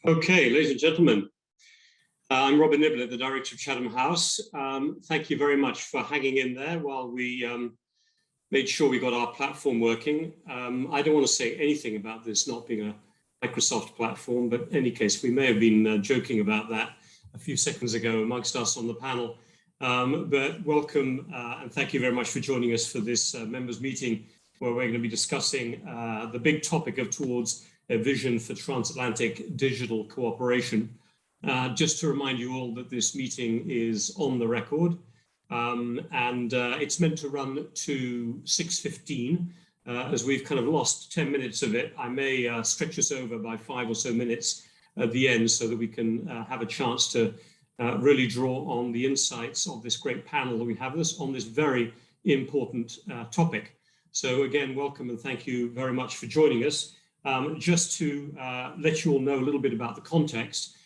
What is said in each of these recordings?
Okay, ladies and gentlemen, I'm Robin Niblett, the director of Chatham House. Thank you very much for hanging in there while we made sure we got our platform working. I don't want to say anything about this not being a Microsoft platform, but in any case, we may have been joking about that a few seconds ago amongst us on the panel. But welcome and thank you very much for joining us for this members meeting where we're going to be discussing the big topic of towards a vision for transatlantic digital cooperation. Just to remind you all that this meeting is on the record and it's meant to run to 6:15. As we've kind of lost 10 minutes of it, I may stretch us over by 5 or so minutes at the end so that we can have a chance to really draw on the insights of this great panel that we have on this very important topic. So again, welcome and thank you very much for joining us. Just to let you all know a little bit about the context,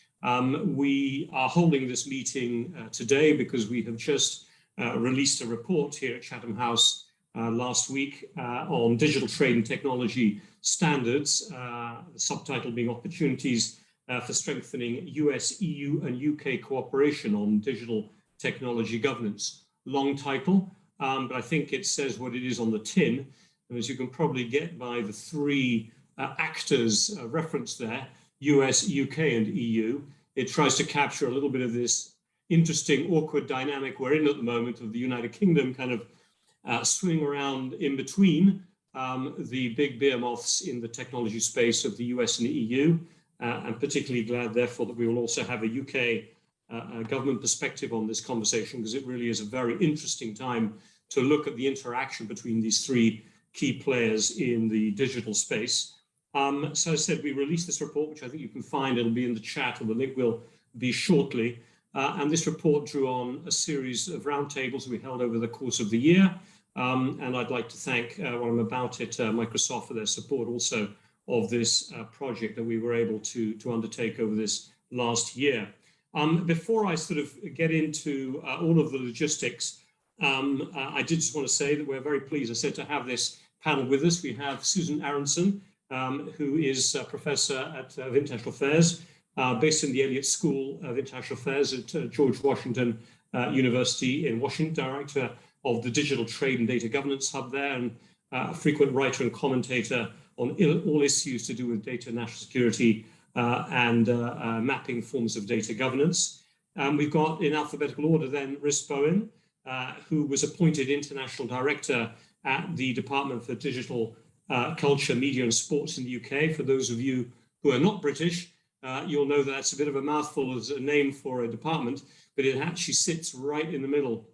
we are holding this meeting today because we have just released a report here at Chatham House last week on digital trade and technology standards, the subtitle being Opportunities for Strengthening US, EU and UK Cooperation on Digital Technology Governance. Long title, but I think it says what it is on the tin. And as you can probably get by the three actors referenced there, US, UK and EU, it tries to capture a little bit of this interesting, awkward dynamic we're in at the moment of the United Kingdom kind of swimming around in between the big behemoths in the technology space of the US and the EU. I'm particularly glad, therefore, that we will also have a UK government perspective on this conversation, because it really is a very interesting time to look at the interaction between these three key players in the digital space. So as I said, we released this report, which I think you can find. It'll be in the chat, or the link will be shortly. And this report drew on a series of roundtables we held over the course of the year. And I'd like to thank, while I'm about it, Microsoft for their support also of this project that we were able to undertake over this last year. Before I sort of get into all of the logistics, I did just want to say that we're very pleased, I said, to have this panel with us. We have Susan Aronson, who is a professor of International Affairs, based in the Elliott School of International Affairs at George Washington University in Washington, director of the Digital Trade and Data Governance Hub there, and a frequent writer and commentator on all issues to do with data, national security, and mapping forms of data governance. We've got, in alphabetical order then, Risktaking, who was appointed International Director at the Department for Digital Culture, Media and Sports in the UK. For those of you who are not British, you'll know that that's a bit of a mouthful as a name for a department, but it actually sits right in the middle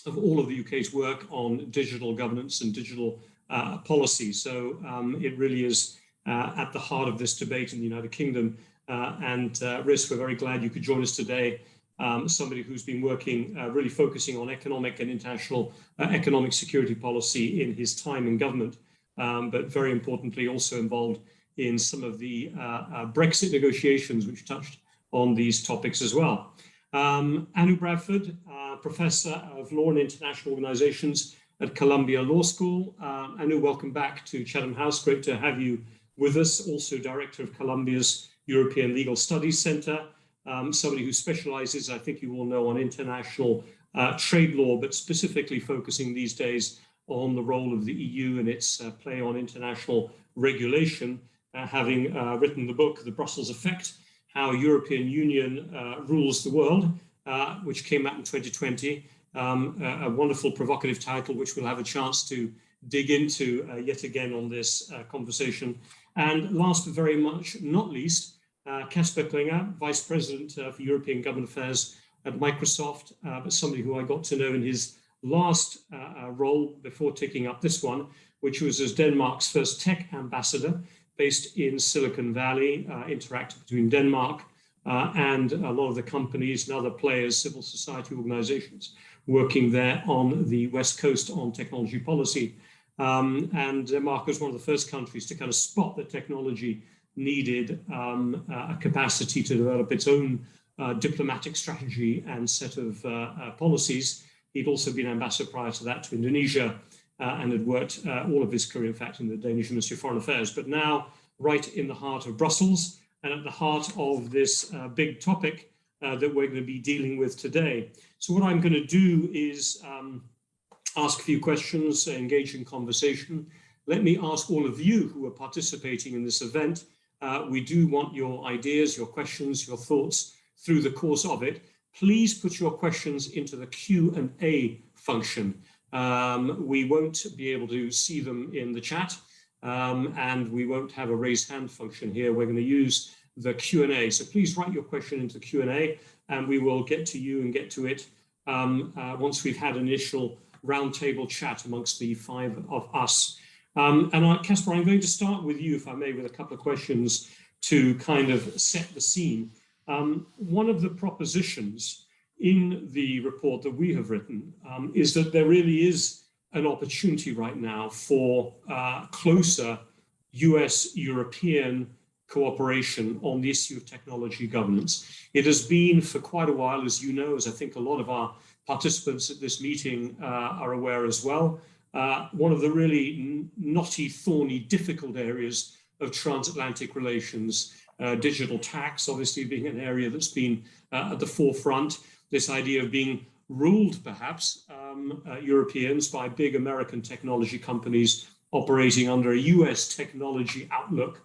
of all of the UK's work on digital governance and digital policy. So it really is at the heart of this debate in the United Kingdom. Risk, we're very glad you could join us today. Somebody who's been working, really focusing on economic and international economic security policy in his time in government, but very importantly also involved in some of the Brexit negotiations, which touched on these topics as well. Anu Bradford, Professor of Law and International Organizations at Columbia Law School. Anu, welcome back to Chatham House. Great to have you with us. Also Director of Columbia's European Legal Studies Center. Somebody who specializes, I think you all know, on international trade law, but specifically focusing these days on the role of the EU and its play on international regulation, having written the book, The Brussels Effect, How European Union Rules the World, which came out in 2020. A wonderful provocative title, which we'll have a chance to dig into yet again on this conversation. And last but very much not least, Casper Klinger, Vice President for European Government Affairs at Microsoft, but somebody who I got to know in his last role before taking up this one, which was as Denmark's first tech ambassador, based in Silicon Valley, interactive between Denmark and a lot of the companies and other players, civil society organizations, working there on the West Coast on technology policy. And Denmark was one of the first countries to kind of spot the technology needed a capacity to develop its own diplomatic strategy and set of policies. He'd also been ambassador prior to that to Indonesia and had worked all of his career, in fact, in the Danish Ministry of Foreign Affairs, but now right in the heart of Brussels, and at the heart of this big topic that we're going to be dealing with today. So what I'm going to do is ask a few questions, engage in conversation. Let me ask all of you who are participating in this event, we do want your ideas, your questions, your thoughts through the course of it. Please put your questions into the Q&A function. We won't be able to see them in the chat, and we won't have a raise hand function here. We're going to use the Q&A. So please write your question into the Q&A, and we will get to you and get to it once we've had an initial roundtable chat amongst the five of us. Caspar, I'm going to start with you, if I may, with a couple of questions to kind of set the scene. One of the propositions in the report that we have written is that there really is an opportunity right now for closer US-European cooperation on the issue of technology governance. It has been for quite a while, as you know, as I think a lot of our participants at this meeting are aware as well, one of the really knotty, thorny, difficult areas of transatlantic relations. Digital tax, obviously, being an area that's been at the forefront. This idea of being ruled, perhaps, Europeans by big American technology companies operating under a US technology outlook,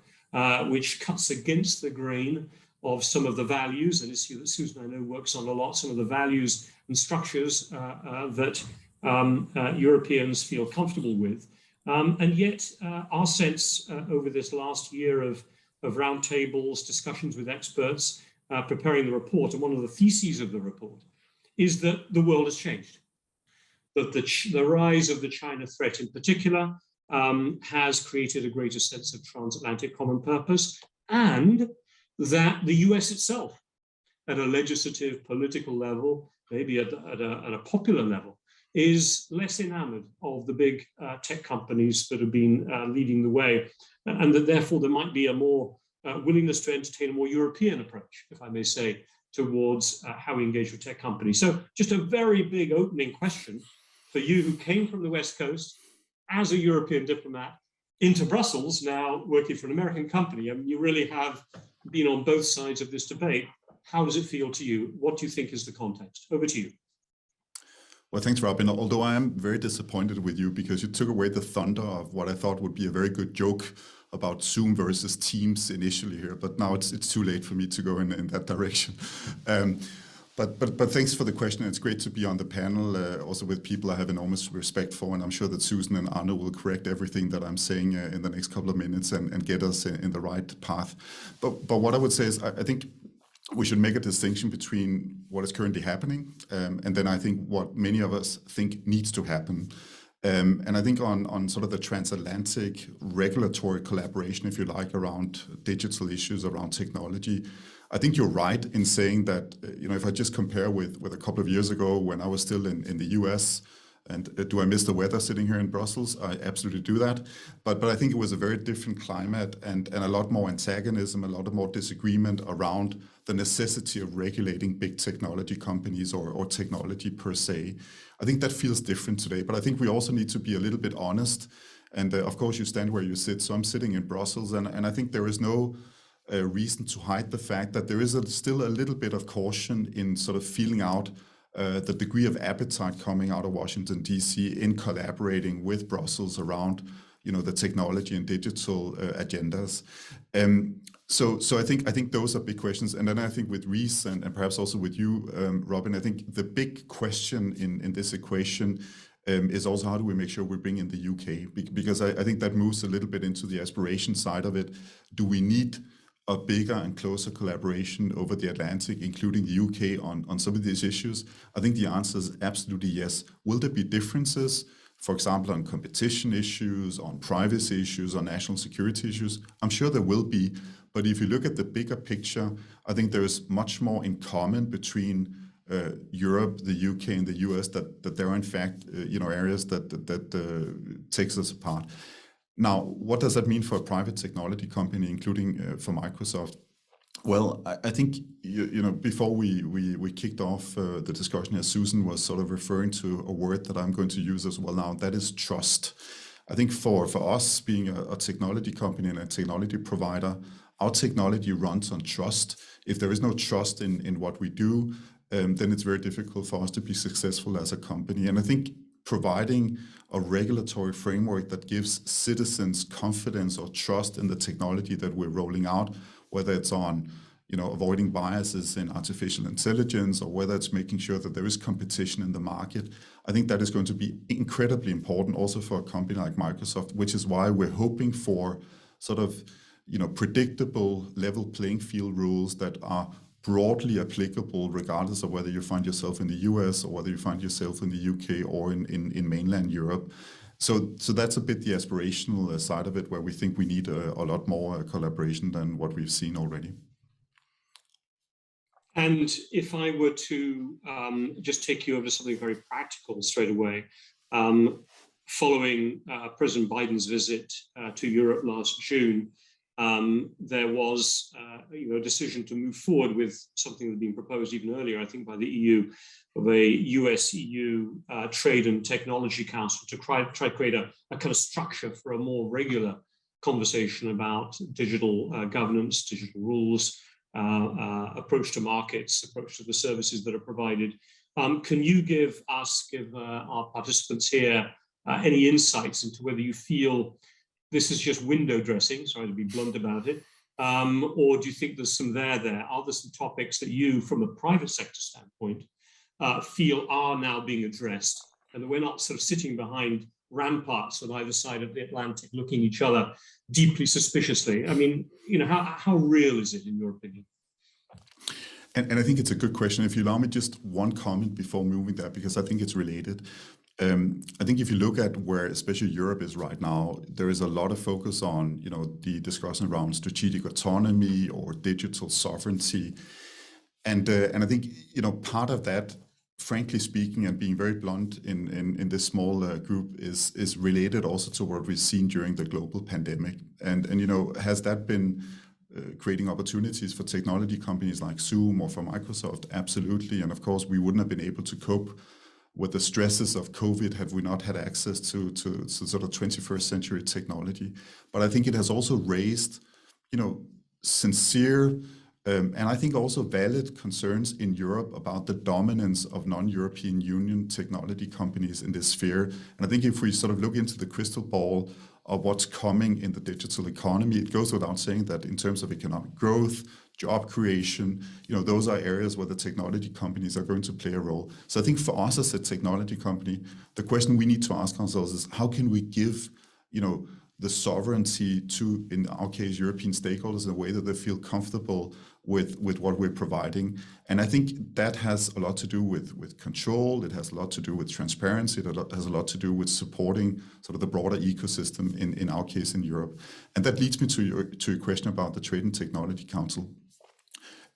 which cuts against the grain of some of the values, an issue that Susan, I know, works on a lot, some of the values and structures that Europeans feel comfortable with. And yet, our sense over this last year of roundtables, discussions with experts, preparing the report, and one of the theses of the report is that the world has changed. That the rise of the China threat in particular has created a greater sense of transatlantic common purpose, and that the US itself, at a legislative, political level, maybe at a popular level, is less enamored of the big tech companies that have been leading the way, and that therefore there might be a more willingness to entertain a more European approach, if I may say, towards how we engage with tech companies. So just a very big opening question for you who came from the West Coast as a European diplomat into Brussels, now working for an American company. I mean, you really have been on both sides of this debate. How does it feel to you? What do you think is the context? Over to you. Well, thanks, Robin. Although I am very disappointed with you because you took away the thunder of what I thought would be a very good joke about Zoom versus Teams initially here, but now it's too late for me to go in that direction. But thanks for the question. It's great to be on the panel, also with people I have enormous respect for, and I'm sure that Susan and Anna will correct everything that I'm saying in the next couple of minutes and get us in the right path. But what I would say is I think we should make a distinction between what is currently happening and then I think what many of us think needs to happen. And I think on sort of the transatlantic regulatory collaboration, if you like, around digital issues, around technology, I think you're right in saying that, you know, if I just compare with a couple of years ago when I was still in the US, and do I miss the weather sitting here in Brussels? I absolutely do that. But I think it was a very different climate and a lot more antagonism, a lot more disagreement around the necessity of regulating big technology companies or technology per se. I think that feels different today, but I think we also need to be a little bit honest. And of course, you stand where you sit. So I'm sitting in Brussels, and I think there is no reason to hide the fact that there is still a little bit of caution in sort of feeling out the degree of appetite coming out of Washington, D.C. in collaborating with Brussels around, you know, the technology and digital agendas. So I think those are big questions. And then I think with Reese and perhaps also with you, Robin, I think the big question in this equation is also how do we make sure we bring in the UK? Because I think that moves a little bit into the aspiration side of it. Do we need a bigger and closer collaboration over the Atlantic, including the UK, on some of these issues? I think the answer is absolutely yes. Will there be differences, for example, on competition issues, on privacy issues, on national security issues? I'm sure there will be, but if you look at the bigger picture, I think there is much more in common between Europe, the UK, and the US that there are in fact areas that takes us apart. Now, what does that mean for a private technology company, including for Microsoft? Well, I think before we kicked off the discussion here, Susan was sort of referring to a word that I'm going to use as well now, and that is trust. I think for us being a technology company and a technology provider, our technology runs on trust. If there is no trust in what we do, then it's very difficult for us to be successful as a company. And I think providing a regulatory framework that gives citizens confidence or trust in the technology that we're rolling out, whether it's on avoiding biases in artificial intelligence, or whether it's making sure that there is competition in the market, I think that is going to be incredibly important also for a company like Microsoft, which is why we're hoping for sort of predictable level playing field rules that are broadly applicable regardless of whether you find yourself in the US or whether you find yourself in the UK or in mainland Europe. So that's a bit the aspirational side of it, where we think we need a lot more collaboration than what we've seen already. And if I were to just take you over to something very practical straight away, following President Biden's visit to Europe last June, there was a decision to move forward with something that had been proposed even earlier, I think, by the EU, of a USEU Trade and Technology Council to try to create a kind of structure for a more regular conversation about digital governance, digital rules, approach to markets, approach to the services that are provided. Can you give our participants here any insights into whether you feel this is just window dressing, sorry to be blunt about it, or do you think there's some there? Are there some topics that you, from a private sector standpoint, feel are now being addressed, and that we're not sort of sitting behind ramparts on either side of the Atlantic looking each other deeply suspiciously? I mean, how real is it in your opinion? And I think it's a good question. If you allow me just one comment before moving there, because I think it's related. I think if you look at where especially Europe is right now, there is a lot of focus on the discussion around strategic autonomy or digital sovereignty, and I think part of that, frankly speaking, and being very blunt in this small group, is related also to what we've seen during the global pandemic, and has that been creating opportunities for technology companies like Zoom or for Microsoft? Absolutely. And of course, we wouldn't have been able to cope with the stresses of COVID had we not had access to sort of 21st century technology. But I think it has also raised, sincere and I think also valid concerns in Europe about the dominance of non-European Union technology companies in this sphere. And I think if we sort of look into the crystal ball of what's coming in the digital economy, it goes without saying that in terms of economic growth, job creation, those are areas where the technology companies are going to play a role. So I think for us as a technology company, the question we need to ask ourselves is, how can we give, the sovereignty to, in our case, European stakeholders in a way that they feel comfortable with what we're providing? And I think that has a lot to do with control. It has a lot to do with transparency. It has a lot to do with supporting sort of the broader ecosystem in our case in Europe. And that leads me to your question about the Trade and Technology Council.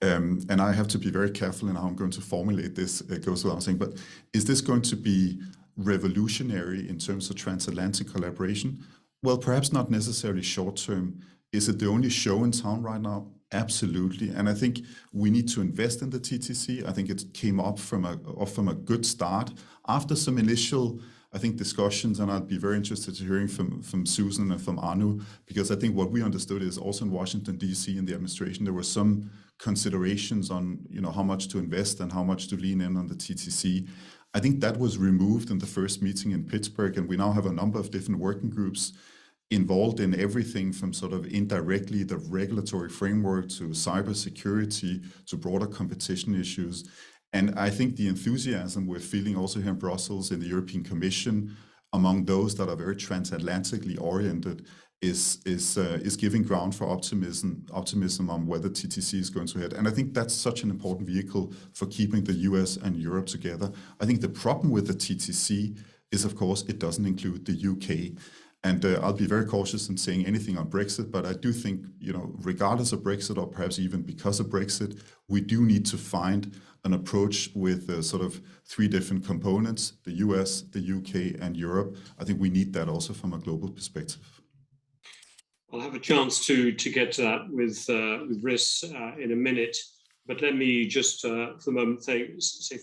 And I have to be very careful in how I'm going to formulate this. It goes without saying, but is this going to be revolutionary in terms of transatlantic collaboration? Well, perhaps not necessarily short term. Is it the only show in town right now? Absolutely. And I think we need to invest in the TTC. I think it came up from a good start after some initial, I think, discussions, and I'd be very interested in hearing from Susan and from Anu, because I think what we understood is also in Washington, D.C. in the administration, there were some considerations on how much to invest and how much to lean in on the TTC. I think that was removed in the first meeting in Pittsburgh, and we now have a number of different working groups involved in everything from sort of indirectly the regulatory framework to cybersecurity to broader competition issues. And I think the enthusiasm we're feeling also here in Brussels in the European Commission among those that are very transatlantically oriented is giving ground for optimism on where the TTC is going to head. And I think that's such an important vehicle for keeping the US and Europe together. I think the problem with the TTC is, of course, it doesn't include the UK. And I'll be very cautious in saying anything on Brexit, but I do think, regardless of Brexit, or perhaps even because of Brexit, we do need to find an approach with sort of three different components: the US, the UK, and Europe. I think we need that also from a global perspective. I'll have a chance to get to that with Riss in a minute, but let me just for the moment say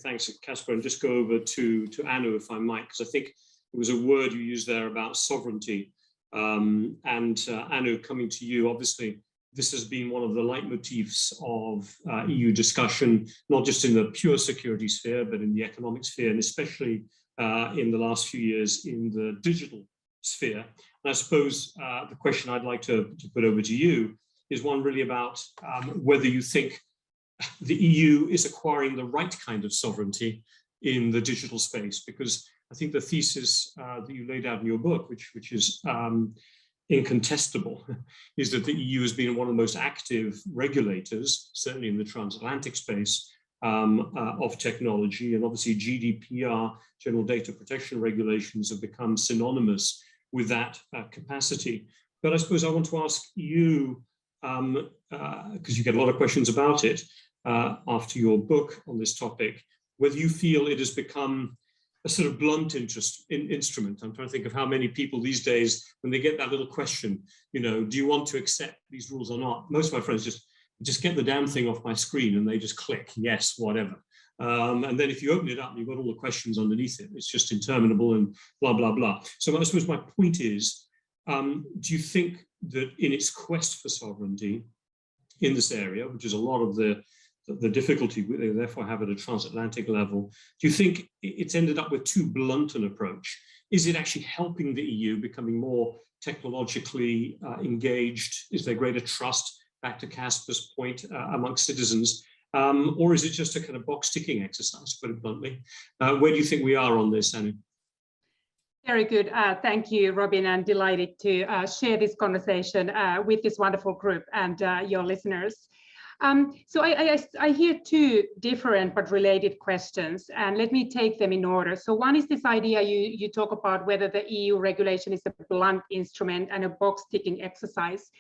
thanks to Casper and just go over to Anu, if I might, because I think it was a word you used there about sovereignty. And Anu, coming to you, obviously this has been one of the leitmotifs of EU discussion, not just in the pure security sphere, but in the economic sphere, and especially in the last few years in the digital sphere. And I suppose the question I'd like to put over to you is one really about whether you think the EU is acquiring the right kind of sovereignty in the digital space, because I think the thesis that you laid out in your book, which is incontestable, is that the EU has been one of the most active regulators, certainly in the transatlantic space, of technology. And obviously GDPR, General Data Protection Regulations, have become synonymous with that capacity. But I suppose I want to ask you, because you get a lot of questions about it after your book on this topic, whether you feel it has become a sort of blunt instrument. I'm trying to think of how many people these days, when they get that little question, you know, do you want to accept these rules or not? Most of my friends just get the damn thing off my screen and they just click yes, whatever. And then if you open it up, you've got all the questions underneath it. It's just interminable and blah, blah, blah. So I suppose my point is, do you think that in its quest for sovereignty in this area, which is a lot of the difficulty they therefore have at a transatlantic level, do you think it's ended up with too blunt an approach? Is it actually helping the EU becoming more technologically engaged? Is there greater trust, back to Casper's point, amongst citizens? Or is it just a kind of box ticking exercise, to put it bluntly? Where do you think we are on this, Annie? Very good. Thank you, Robin. I'm delighted to share this conversation with this wonderful group and your listeners. So I hear two different but related questions, and let me take them in order. So one is this idea you talk about whether the EU regulation is a blunt instrument and a box ticking exercise.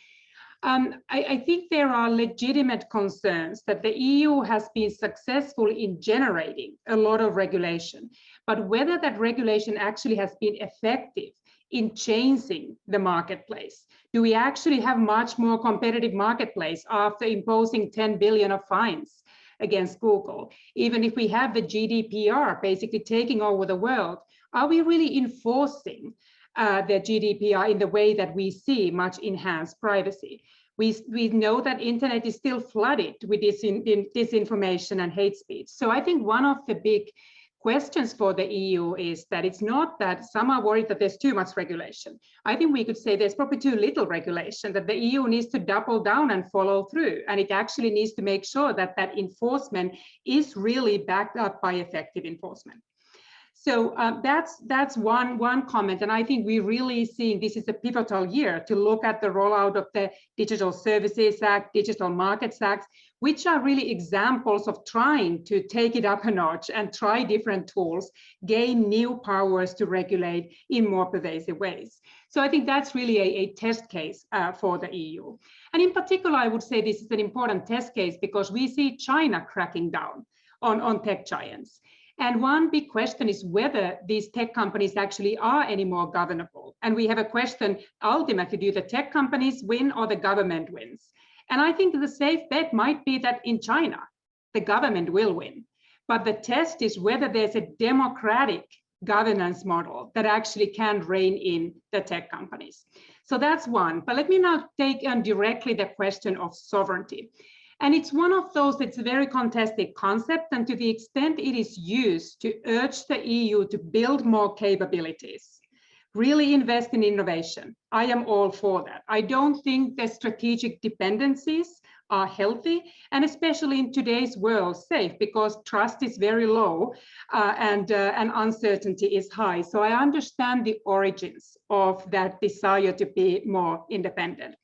I think there are legitimate concerns that the EU has been successful in generating a lot of regulation, but whether that regulation actually has been effective in changing the marketplace. Do we actually have much more competitive marketplace after imposing 10 billion of fines against Google? Even if we have the GDPR basically taking over the world, are we really enforcing the GDPR in the way that we see much enhanced privacy? We know that internet is still flooded with disinformation and hate speech. So I think one of the big questions for the EU is that it's not that some are worried that there's too much regulation. I think we could say there's probably too little regulation, that the EU needs to double down and follow through. And it actually needs to make sure that that enforcement is really backed up by effective enforcement. So that's one comment. And I think we're really seeing this is a pivotal year to look at the rollout of the Digital Services Act, Digital Markets Act, which are really examples of trying to take it up a notch and try different tools, gain new powers to regulate in more pervasive ways. So I think that's really a test case for the EU. And in particular, I would say this is an important test case because we see China cracking down on tech giants. And one big question is whether these tech companies actually are any more governable. And we have a question, ultimately, do the tech companies win or the government wins? And I think the safe bet might be that in China, the government will win. But the test is whether there's a democratic governance model that actually can rein in the tech companies. So that's one. But let me now take on directly the question of sovereignty. And it's one of those that's a very contested concept, and to the extent it is used to urge the EU to build more capabilities, really invest in innovation, I am all for that. I don't think the strategic dependencies are healthy, and especially in today's world, safe, because trust is very low and uncertainty is high. So I understand the origins of that desire to be more independent.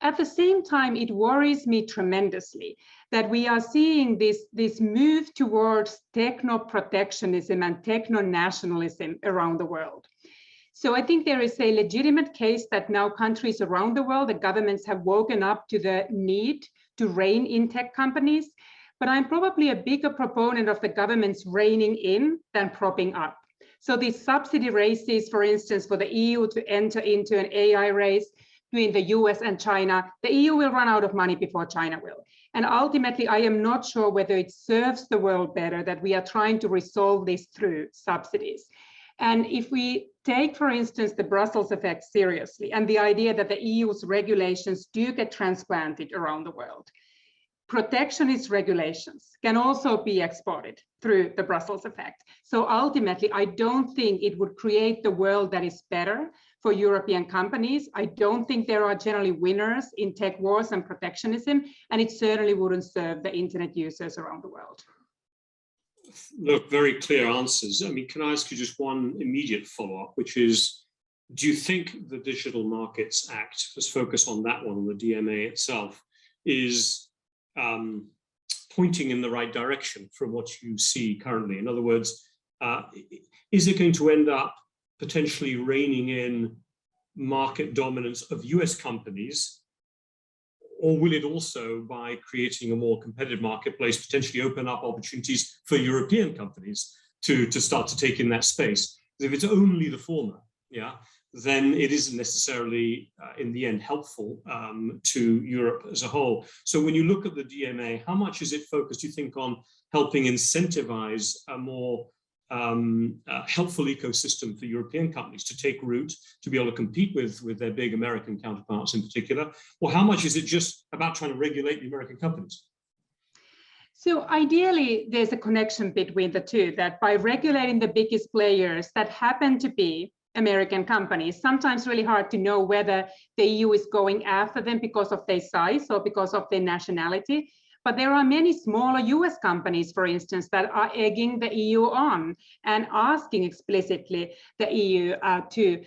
At the same time, it worries me tremendously that we are seeing this move towards techno-protectionism and techno-nationalism around the world. So I think there is a legitimate case that now countries around the world, the governments have woken up to the need to rein in tech companies, but I'm probably a bigger proponent of the governments reining in than propping up. So these subsidy races, for instance, for the EU to enter into an AI race, between the US and China, the EU will run out of money before China will. And ultimately, I am not sure whether it serves the world better that we are trying to resolve this through subsidies. And if we take, for instance, the Brussels effect seriously, and the idea that the EU's regulations do get transplanted around the world, protectionist regulations can also be exported through the Brussels effect. So ultimately, I don't think it would create the world that is better for European companies. I don't think there are generally winners in tech wars and protectionism, and it certainly wouldn't serve the internet users around the world. Look, very clear answers. I mean, can I ask you just one immediate follow-up, which is, do you think the Digital Markets Act, let's focus on that one, on the DMA itself, is pointing in the right direction from what you see currently? In other words, is it going to end up potentially reining in market dominance of US companies, or will it also, by creating a more competitive marketplace, potentially open up opportunities for European companies to start to take in that space? If it's only the former, yeah, then it isn't necessarily, in the end, helpful to Europe as a whole. So when you look at the DMA, how much is it focused, do you think, on helping incentivize a more helpful ecosystem for European companies to take root, to be able to compete with their big American counterparts in particular? Or how much is it just about trying to regulate the American companies? So ideally, there's a connection between the two, that by regulating the biggest players that happen to be American companies, sometimes really hard to know whether the EU is going after them because of their size or because of their nationality. But there are many smaller US companies, for instance, that are egging the EU on and asking explicitly the EU to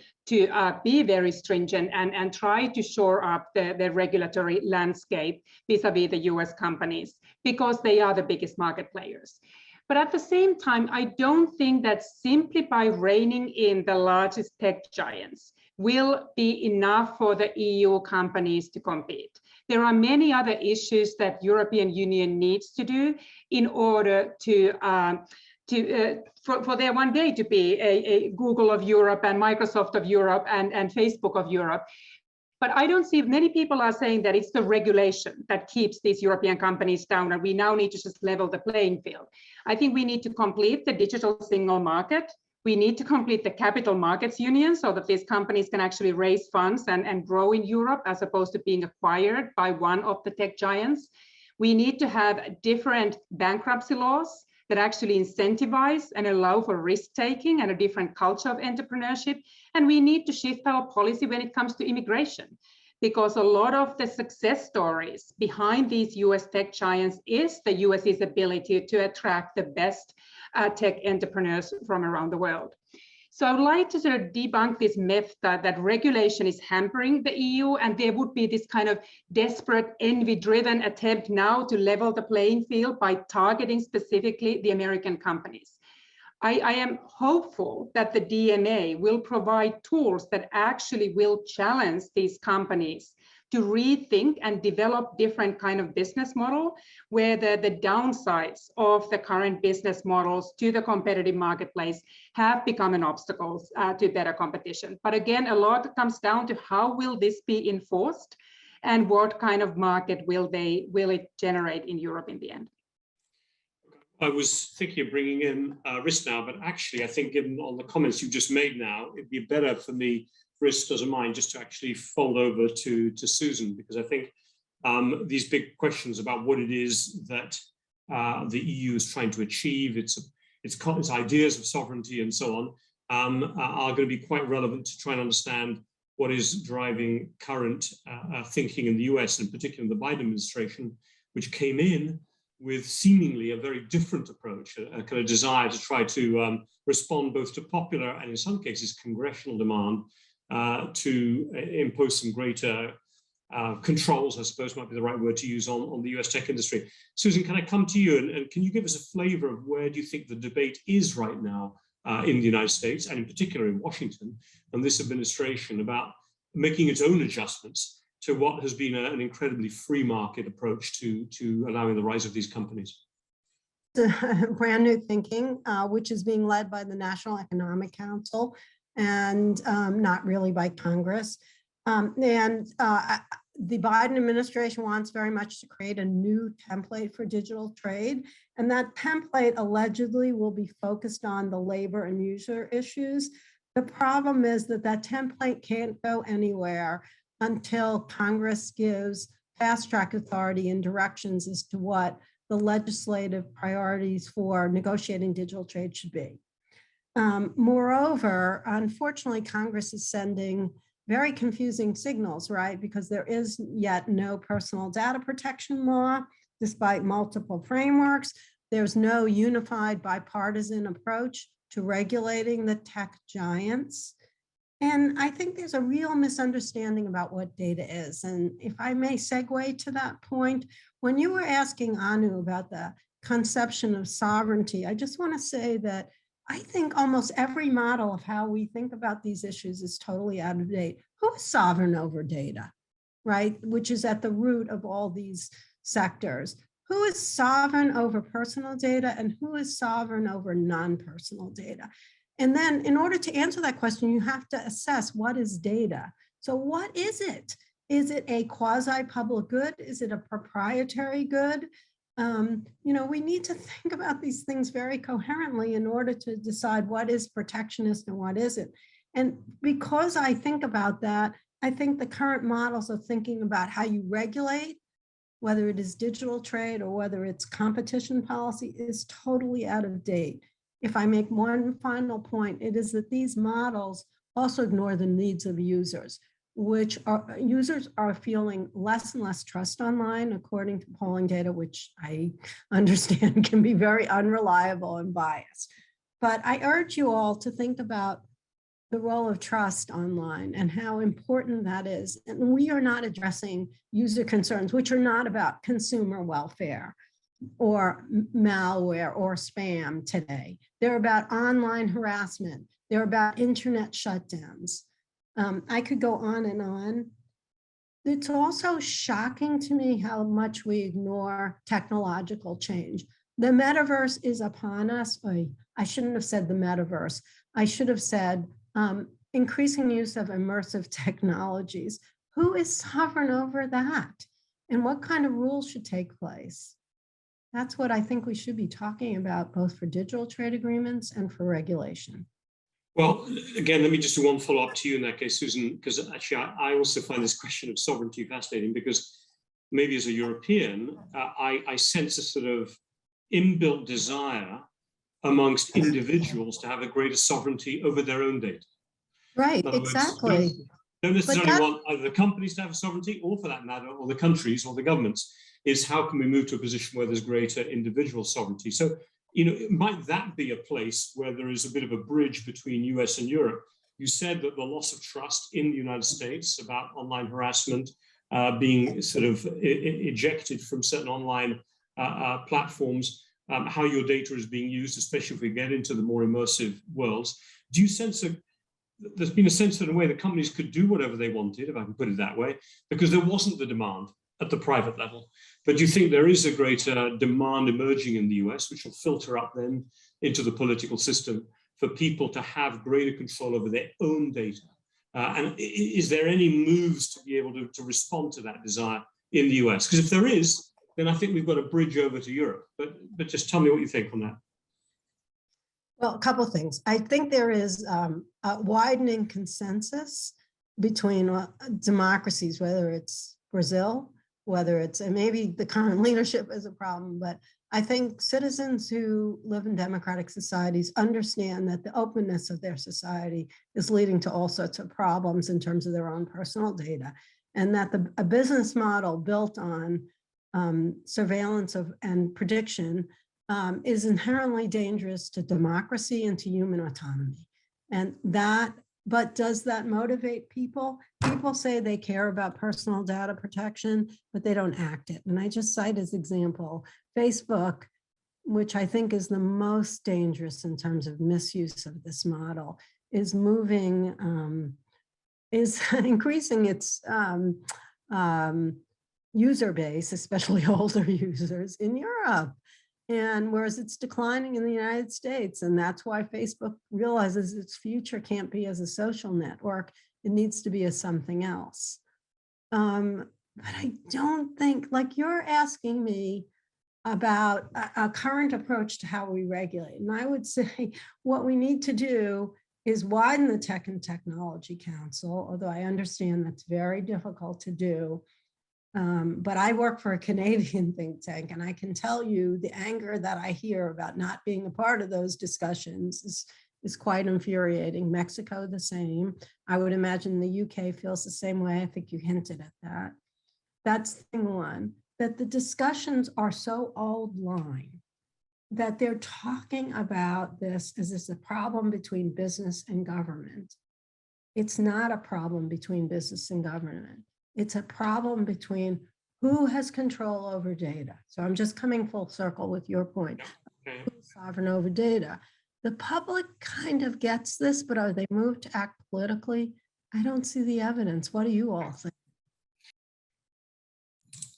be very stringent and try to shore up the regulatory landscape vis-a-vis the US companies, because they are the biggest market players. But at the same time, I don't think that simply by reining in the largest tech giants will be enough for the EU companies to compete. There are many other issues that European Union needs to do in order for there one day to be a Google of Europe and Microsoft of Europe and Facebook of Europe. But I don't see, many people are saying that it's the regulation that keeps these European companies down, and we now need to just level the playing field. I think we need to complete the digital single market. We need to complete the capital markets union so that these companies can actually raise funds and grow in Europe as opposed to being acquired by one of the tech giants. We need to have different bankruptcy laws that actually incentivize and allow for risk-taking and a different culture of entrepreneurship. And we need to shift our policy when it comes to immigration, because a lot of the success stories behind these US tech giants is the US's ability to attract the best tech entrepreneurs from around the world. So I would like to sort of debunk this myth that regulation is hampering the EU, and there would be this kind of desperate, envy-driven attempt now to level the playing field by targeting specifically the American companies. I am hopeful that the DMA will provide tools that actually will challenge these companies to rethink and develop different kind of business model, where the downsides of the current business models to the competitive marketplace have become an obstacle to better competition. But again, a lot comes down to how will this be enforced and what kind of market will it generate in Europe in the end. I was thinking of bringing in Risk now, but actually I think given on the comments you've just made now, it'd be better for me, Risk doesn't mind, just to actually fold over to Susan, because I think these big questions about what it is that the EU is trying to achieve, its ideas of sovereignty and so on, are going to be quite relevant to try and understand what is driving current thinking in the US, and particularly the Biden administration, which came in with seemingly a very different approach, a kind of desire to try to respond both to popular and in some cases congressional demand to impose some greater controls, I suppose might be the right word to use, on the US tech industry. Susan, can I come to you, and can you give us a flavor of where do you think the debate is right now in the United States, and in particular in Washington, and this administration, about making its own adjustments to what has been an incredibly free market approach to allowing the rise of these companies? Brand new thinking, which is being led by the National Economic Council and not really by Congress. the Biden administration wants very much to create a new template for digital trade. And that template allegedly will be focused on the labor and user issues. The problem is that that template can't go anywhere until Congress gives fast track authority and directions as to what the legislative priorities for negotiating digital trade should be. Moreover, unfortunately, Congress is sending very confusing signals, right? Because there is yet no personal data protection law, despite multiple frameworks. There's no unified bipartisan approach to regulating the tech giants. And I think there's a real misunderstanding about what data is. And if I may segue to that point, when you were asking Anu about the conception of sovereignty, I just want to say that I think almost every model of how we think about these issues is totally out of date. Who is sovereign over data, right? Which is at the root of all these sectors. Who is sovereign over personal data and who is sovereign over non-personal data? And then in order to answer that question, you have to assess what is data. So what is it? Is it a quasi-public good? Is it a proprietary good? We need to think about these things very coherently in order to decide what is protectionist and what isn't. And because I think about that, I think the current models of thinking about how you regulate, whether it is digital trade or whether it's competition policy, is totally out of date. If I make one final point, it is that these models also ignore the needs of users, which users are feeling less and less trust online, according to polling data, which I understand can be very unreliable and biased. But I urge you all to think about the role of trust online and how important that is. And we are not addressing user concerns, which are not about consumer welfare or malware or spam today. They're about online harassment. They're about internet shutdowns. I could go on and on. It's also shocking to me how much we ignore technological change. The metaverse is upon us. I shouldn't have said the metaverse. I should have said increasing use of immersive technologies. Who is sovereign over that? And what kind of rules should take place? That's what I think we should be talking about, both for digital trade agreements and for regulation. Well, again, let me just do one follow-up to you in that case, Susan, because actually I also find this question of sovereignty fascinating, because maybe as a European, I sense a sort of inbuilt desire amongst individuals to have a greater sovereignty over their own data. Right, Words, exactly. don't necessarily want either the companies to have a sovereignty, or for that matter, or the countries or the governments. Is how can we move to a position where there's greater individual sovereignty? So, might that be a place where there is a bit of a bridge between US and Europe? You said that the loss of trust in the United States about online harassment being sort of ejected from certain online platforms, how your data is being used, especially if we get into the more immersive worlds. Do you sense there's been a sense that in a way the companies could do whatever they wanted, if I can put it that way, because there wasn't the demand at the private level? But do you think there is a greater demand emerging in the US, which will filter up then into the political system for people to have greater control over their own data? And is there any moves to be able to respond to that desire in the US? Because if there is, then I think we've got a bridge over to Europe. But just tell me what you think on that. Well, a couple of things. I think there is a widening consensus between democracies, whether it's Brazil, whether it's, and maybe the current leadership is a problem, but I think citizens who live in democratic societies understand that the openness of their society is leading to all sorts of problems in terms of their own personal data, and that a business model built on surveillance and prediction is inherently dangerous to democracy and to human autonomy. And but does that motivate people? People say they care about personal data protection, but they don't act it. And I just cite as example, Facebook, which I think is the most dangerous in terms of misuse of this model, is increasing its user base, especially older users in Europe. And whereas it's declining in the United States, and that's why Facebook realizes its future can't be as a social network, it needs to be as something else. But I don't think, like you're asking me about a current approach to how we regulate. And I would say what we need to do is widen the Tech and Technology Council, although I understand that's very difficult to do. But I work for a Canadian think tank, and I can tell you the anger that I hear about not being a part of those discussions is quite infuriating. Mexico, the same. I would imagine the UK feels the same way. I think you hinted at that. That's thing one, that the discussions are so old line that they're talking about this as this a problem between business and government. It's not a problem between business and government. It's a problem between who has control over data. So I'm just coming full circle with your point. Okay. Who's sovereign over data? The public kind of gets this, but are they moved to act politically? I don't see the evidence. What do you all think?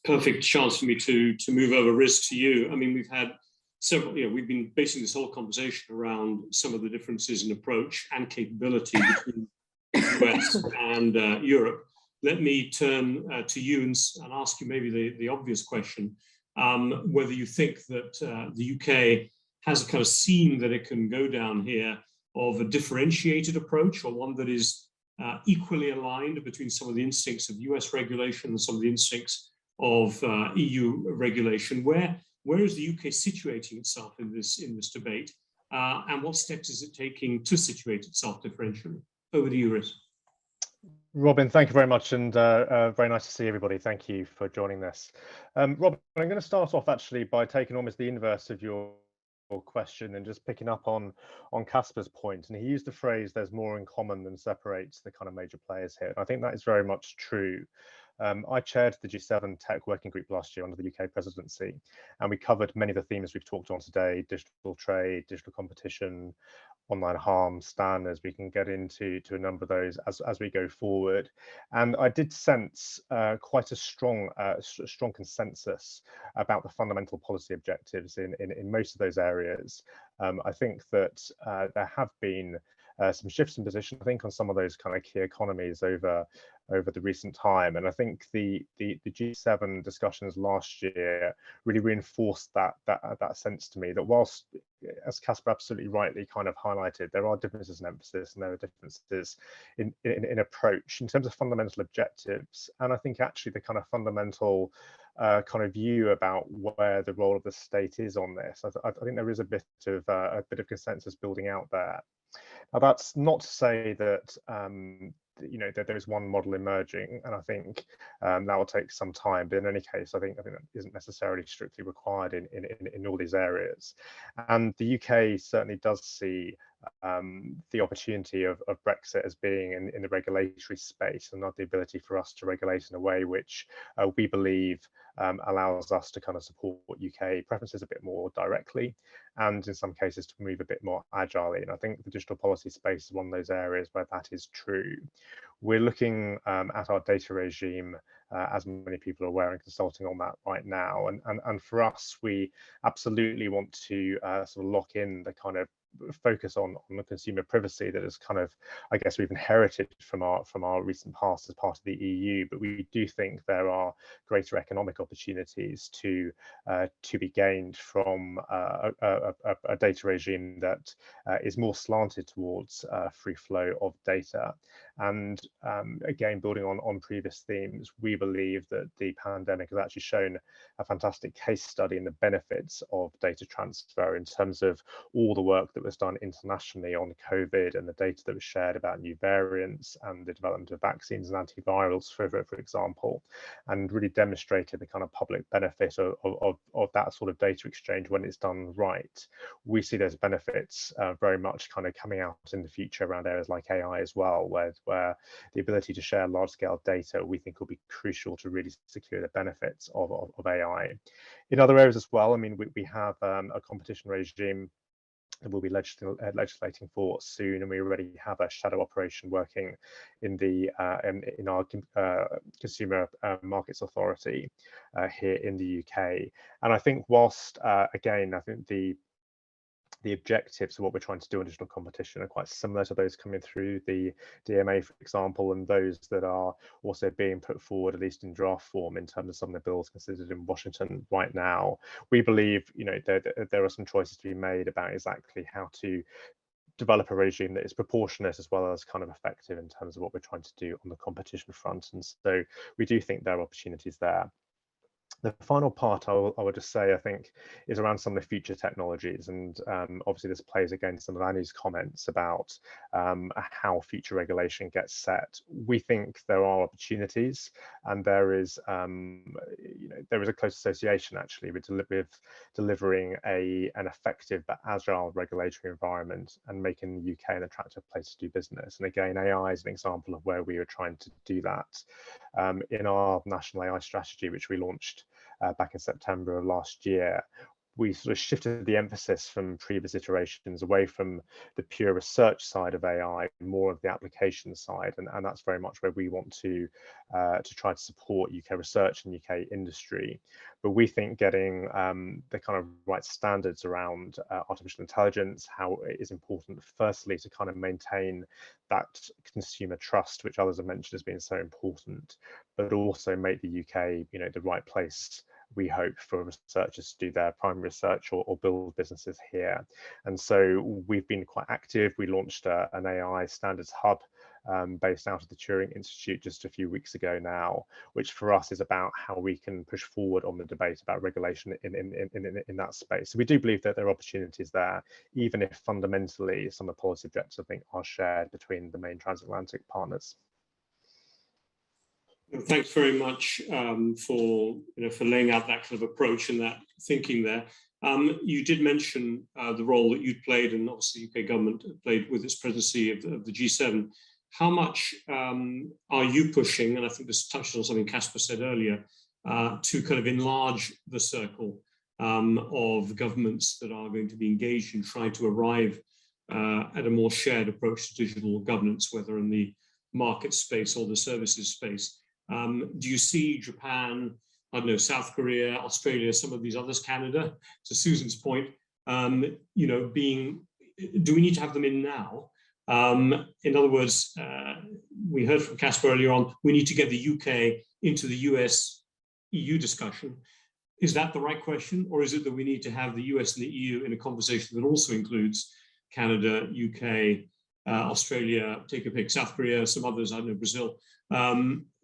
Perfect chance for me to move over risk to you. I mean, we've had several, we've been basing this whole conversation around some of the differences in approach and capability between the US and Europe. Let me turn to you and ask you maybe the obvious question, whether you think that the UK has a kind of seam that it can go down here of a differentiated approach, or one that is equally aligned between some of the instincts of US regulation and some of the instincts of EU regulation. Where is the UK situating itself in this debate, and what steps is it taking to situate itself differentially? Over to you, Riz. Robin, thank you very much, and very nice to see everybody. Thank you for joining this. Robin, I'm going to start off actually by taking almost the inverse of your question and just picking up on Casper's point. And he used the phrase, "There's more in common than separates the kind of major players here." And I think that is very much true. I chaired the G7 Tech Working Group last year under the UK presidency, and we covered many of the themes we've talked on today: digital trade, digital competition, online harm, STAN, as we can get into a number of those as we go forward. And I did sense quite a strong consensus about the fundamental policy objectives in most of those areas. I think that there have been some shifts in position, I think, on some of those kind of key economies over the recent time. And I think the G7 discussions last year really reinforced that sense to me, that whilst, as Casper absolutely rightly kind of highlighted, there are differences in emphasis and there are differences in approach in terms of fundamental objectives. And I think actually the kind of fundamental kind of view about where the role of the state is on this, I think there is a bit of consensus building out there. Now, that's not to say that that there is one model emerging, and I think that will take some time. But in any case, I think that isn't necessarily strictly required in all these areas. And the UK certainly does see the opportunity of Brexit as being in the regulatory space, and not the ability for us to regulate in a way which we believe allows us to kind of support UK preferences a bit more directly, and in some cases to move a bit more agilely. And I think the digital policy space is one of those areas where that is true. We're looking at our data regime, as many people are aware, and consulting on that right now. And for us, we absolutely want to sort of lock in the kind of focus on the consumer privacy that is kind of, I guess, we've inherited from our recent past as part of the EU. But we do think there are greater economic opportunities to be gained from a data regime that is more slanted towards free flow of data. And again, building on previous themes, we believe that the pandemic has actually shown a fantastic case study in the benefits of data transfer in terms of all the work that was done internationally on COVID and the data that was shared about new variants and the development of vaccines and antivirals, for example, and really demonstrated the kind of public benefit of that sort of data exchange when it's done right. We see those benefits very much kind of coming out in the future around areas like AI as well, where the ability to share large-scale data we think will be crucial to really secure the benefits of AI. In other areas as well, I mean, we have a competition regime that we'll be legislating for soon, and we already have a shadow operation working in our Consumer Markets Authority here in the UK. And I think whilst again, I think the the objectives of what we're trying to do in digital competition are quite similar to those coming through the DMA, for example, and those that are also being put forward, at least in draft form, in terms of some of the bills considered in Washington right now. We believe, there are some choices to be made about exactly how to develop a regime that is proportionate as well as kind of effective in terms of what we're trying to do on the competition front. And so we do think there are opportunities there. The final part I would just say, I think, is around some of the future technologies. And obviously this plays against some of Annie's comments about how future regulation gets set. We think there are opportunities, and there is a close association actually with delivering an effective but agile regulatory environment and making the UK an attractive place to do business. And again, AI is an example of where we are trying to do that. In our national AI strategy, which we launched back in September of last year, we sort of shifted the emphasis from previous iterations away from the pure research side of AI, more of the application side, and that's very much where we want to try to support UK research and UK industry. But we think getting the kind of right standards around artificial intelligence, how it is important, firstly, to kind of maintain that consumer trust, which others have mentioned as being so important, but also make the UK, the right place, we hope, for researchers to do their primary research or build businesses here. And so we've been quite active. We launched an AI standards hub based out of the Turing Institute just a few weeks ago now, which for us is about how we can push forward on the debate about regulation in that space. So we do believe that there are opportunities there, even if fundamentally some of the policy objectives, I think, are shared between the main transatlantic partners. Thanks very much for laying out that kind of approach and that thinking there. You did mention the role that you'd played, and obviously the UK government played with its presidency of the G7. How much are you pushing, and I think this touched on something Casper said earlier, to kind of enlarge the circle of governments that are going to be engaged in trying to arrive at a more shared approach to digital governance, whether in the market space or the services space? Do you see Japan, I don't know, South Korea, Australia, some of these others, Canada, to Susan's point, do we need to have them in now? In other words, we heard from Casper earlier on, we need to get the UK into the US-EU discussion. Is that the right question? Or is it that we need to have the US and the EU in a conversation that also includes Canada, UK, Australia, take a pick, South Korea, some others, I don't know, Brazil.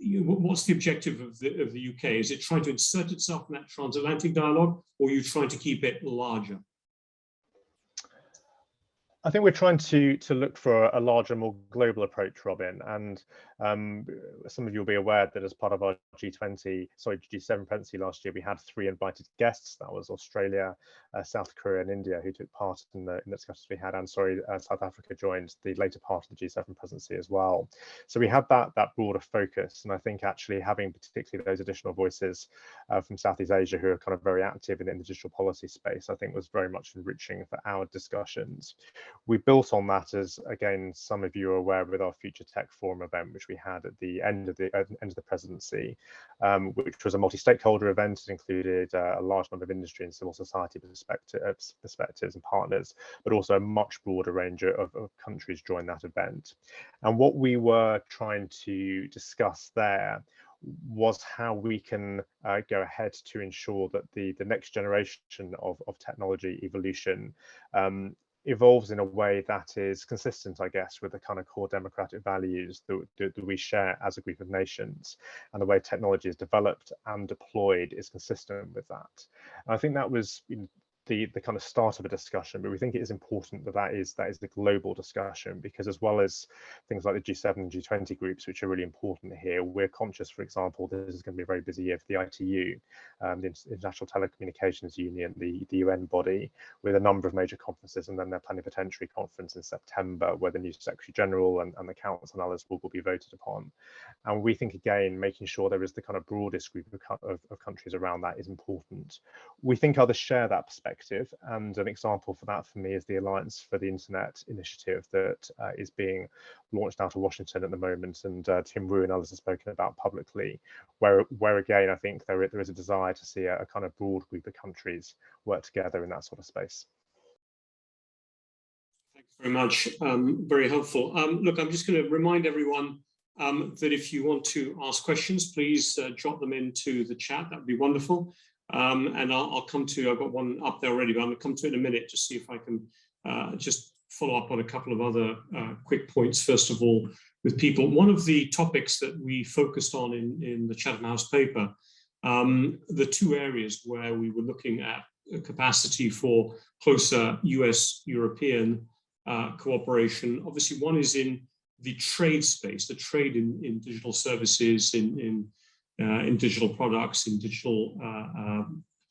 What's the objective of the UK? Is it trying to insert itself in that transatlantic dialogue, or are you trying to keep it larger? I think we're trying to look for a larger, more global approach, Robin. And some of you will be aware that as part of our G7 presidency last year, we had 3 invited guests. That was Australia, South Korea, and India, who took part in the discussions we had. And South Africa joined the later part of the G7 presidency as well. So we had that broader focus. And I think actually having particularly those additional voices from Southeast Asia, who are kind of very active in the digital policy space, I think was very much enriching for our discussions. We built on that, as again some of you are aware, with our Future Tech Forum event, which we had at the end of the presidency, which was a multi-stakeholder event. It included a large number of industry and civil society perspectives and partners, but also a much broader range of countries joined that event. And what we were trying to discuss there was how we can go ahead to ensure that the next generation of technology evolution evolves in a way that is consistent, I guess, with the kind of core democratic values that we share as a group of nations, and the way technology is developed and deployed is consistent with that. And I think that was the kind of start of a discussion, but we think it is important that is the global discussion, because as well as things like the G7 and G20 groups, which are really important here, we're conscious, for example, this is going to be a very busy year for the ITU, the International Telecommunications Union, the UN body, with a number of major conferences, and then their plenipotentiary conference in September, where the new Secretary General and the Council and others will be voted upon. And we think, again, making sure there is the kind of broadest group of countries around that is important. We think others share that perspective. And an example for that for me is the Alliance for the Internet initiative that is being launched out of Washington at the moment, and Tim Wu and others have spoken about publicly, where again I think there is a desire to see a kind of broad group of countries work together in that sort of space. Very much, very helpful. Look, I'm just going to remind everyone that if you want to ask questions, please drop them into the chat. That would be wonderful. And I'll come to, I've got one up there already, but I'm going to come to it in a minute to see if I can just follow up on a couple of other quick points. First of all, with people, one of the topics that we focused on in the Chatham House paper, the two areas where we were looking at capacity for closer US-European cooperation. Obviously, one is in the trade space, the trade in digital services, in digital products, in digital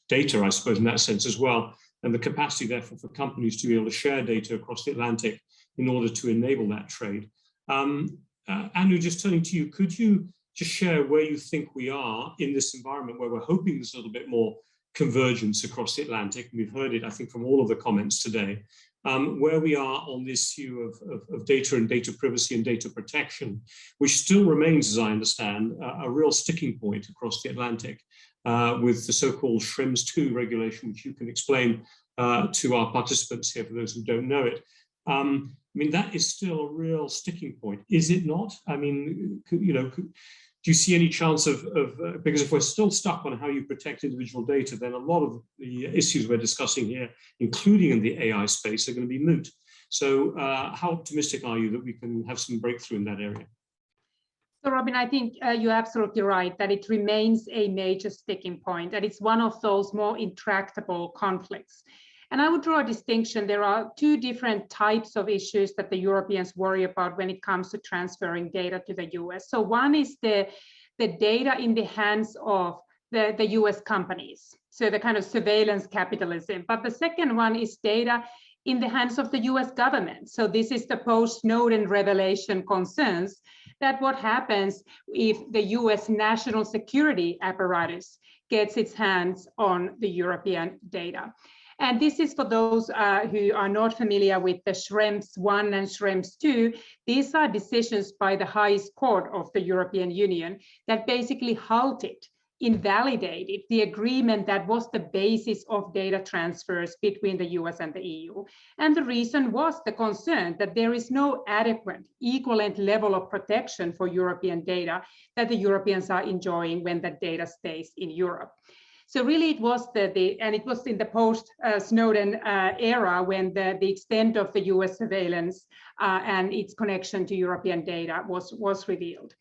data, I suppose, in that sense as well, and the capacity, therefore, for companies to be able to share data across the Atlantic in order to enable that trade. Andrew, just turning to you, could you just share where you think we are in this environment where we're hoping there's a little bit more convergence across the Atlantic? We've heard it, I think, from all of the comments today. Where we are on this issue of data and data privacy and data protection, which still remains, as I understand, a real sticking point across the Atlantic with the so-called Schrems II regulation, which you can explain to our participants here for those who don't know it. I mean, that is still a real sticking point, is it not? I mean, you know, do you see any chance of because if we're still stuck on how you protect individual data, then a lot of the issues we're discussing here, including in the AI space, are going to be moot. So how optimistic are you that we can have some breakthrough in that area? So Robin, I think you're absolutely right that it remains a major sticking point, and it's one of those more intractable conflicts. And I would draw a distinction. There are two different types of issues that the Europeans worry about when it comes to transferring data to the US. So one is the data in the hands of the US companies, so the kind of surveillance capitalism. But the second one is data in the hands of the US government. So this is the post-Snowden revelation concerns that what happens if the US national security apparatus gets its hands on the European data. And this is for those who are not familiar with the Schrems I and Schrems II. These are decisions by the highest court of the European Union that basically halted, invalidated the agreement that was the basis of data transfers between the US and the EU. And the reason was the concern that there is no adequate, equivalent level of protection for European data that the Europeans are enjoying when that data stays in Europe. So really it was and it was in the post-Snowden era when the extent of the US surveillance and its connection to European data was revealed.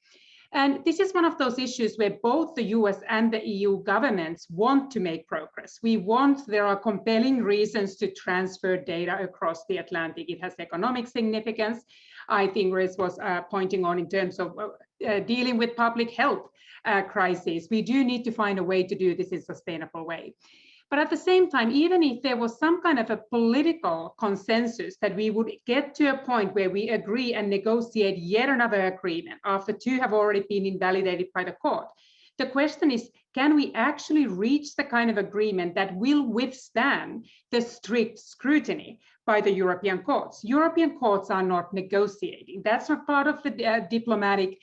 And this is one of those issues where both the US and the EU governments want to make progress. There are compelling reasons to transfer data across the Atlantic. It has economic significance. I think Riz was pointing on in terms of dealing with public health crises. We do need to find a way to do this in a sustainable way. But at the same time, even if there was some kind of a political consensus that we would get to a point where we agree and negotiate yet another agreement after two have already been invalidated by the court, the question is, can we actually reach the kind of agreement that will withstand the strict scrutiny by the European courts? European courts are not negotiating. That's not part of the diplomatic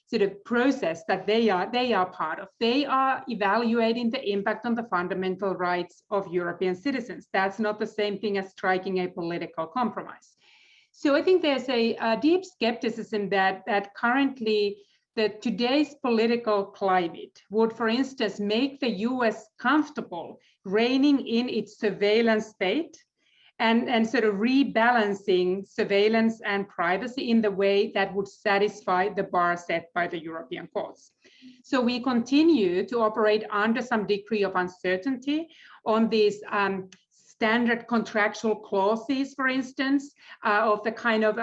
sort of process that they are part of. They are evaluating the impact on the fundamental rights of European citizens. That's not the same thing as striking a political compromise. So I think there's a deep skepticism that currently today's political climate would, for instance, make the US comfortable reining in its surveillance state and sort of rebalancing surveillance and privacy in the way that would satisfy the bar set by the European courts. So we continue to operate under some degree of uncertainty on these standard contractual clauses, for instance, of the kind of,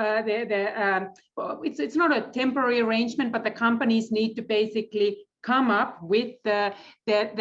it's not a temporary arrangement, but the companies need to basically come up with the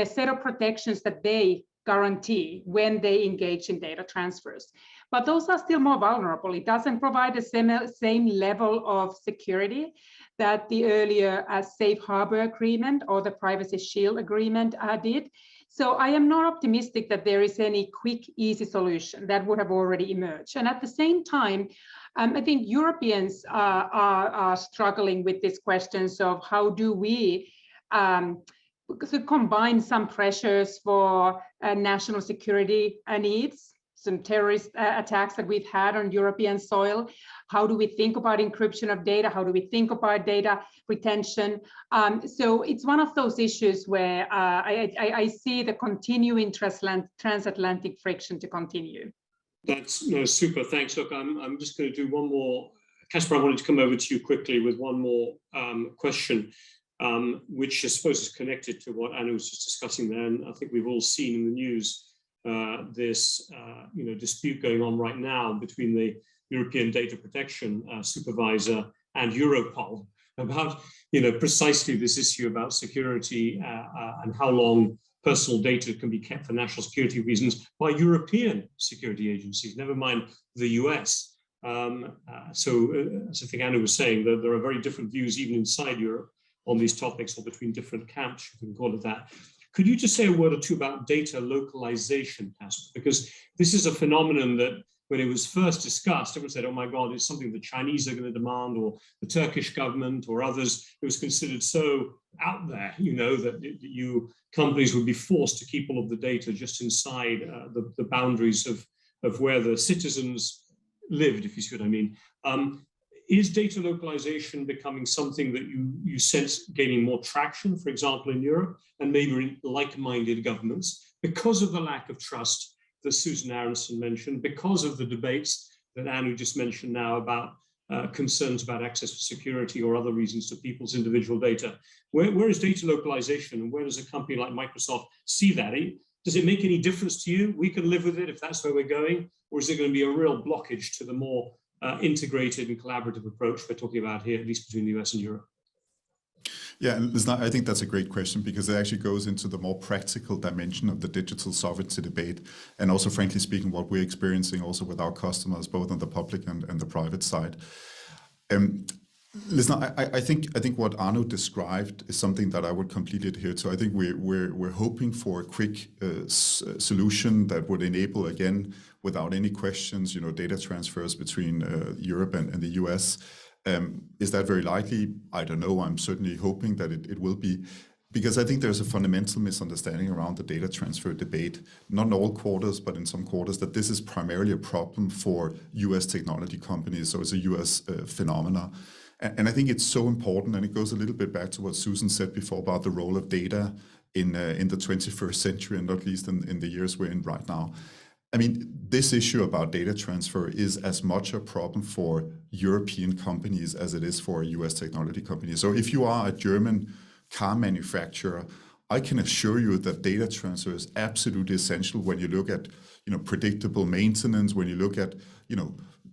set of protections that they guarantee when they engage in data transfers. But those are still more vulnerable. It doesn't provide the same level of security that the earlier Safe Harbor Agreement or the Privacy Shield Agreement did. So I am not optimistic that there is any quick, easy solution that would have already emerged. And at the same time, I think Europeans are struggling with these questions of how do we combine some pressures for national security needs some terrorist attacks that we've had on European soil. How do we think about encryption of data? How do we think about data retention? So it's one of those issues where I see the continuing transatlantic friction to continue. That's super. Thanks. Look, I'm just going to do one more. Casper, I wanted to come over to you quickly with one more question, which I suppose is connected to what Anna was just discussing there. And I think we've all seen in the news this dispute going on right now between the European Data Protection Supervisor and Europol about precisely this issue about security and how long personal data can be kept for national security reasons by European security agencies, never mind the US. So as I think Anna was saying, that there are very different views even inside Europe on these topics, or between different camps, if you can call it that. Could you just say a word or two about data localization, Casper? Because this is a phenomenon that when it was first discussed, everyone said, oh my God, it's something the Chinese are going to demand, or the Turkish government or others. It was considered so out there, that companies would be forced to keep all of the data just inside the boundaries of where the citizens lived, if you see what I mean. Is data localization becoming something that you sense gaining more traction, for example, in Europe, and maybe in like-minded governments, because of the lack of trust that Susan Aronson mentioned, because of the debates that Anu just mentioned now about concerns about access to security or other reasons to people's individual data? Where is data localization, and where does a company like Microsoft see that? Does it make any difference to you? We can live with it if that's where we're going, or is there going to be a real blockage to the more integrated and collaborative approach we're talking about here, at least between the US and Europe? Yeah, I think that's a great question, because it actually goes into the more practical dimension of the digital sovereignty debate, and also, frankly speaking, what we're experiencing also with our customers, both on the public and the private side. Listen, I think what Arno described is something that I would completely adhere to. I think we're hoping for a quick solution that would enable, again, without any questions, data transfers between Europe and the US. Is that very likely? I don't know. I'm certainly hoping that it will be, because I think there's a fundamental misunderstanding around the data transfer debate, not in all quarters, but in some quarters, that this is primarily a problem for US technology companies. So it's a US phenomena. And I think it's so important, and it goes a little bit back to what Susan said before about the role of data in the 21st century, and not least in the years we're in right now. I mean, this issue about data transfer is as much a problem for European companies as it is for a US technology company. So if you are a German car manufacturer, I can assure you that data transfer is absolutely essential when you look at, predictable maintenance, when you look at,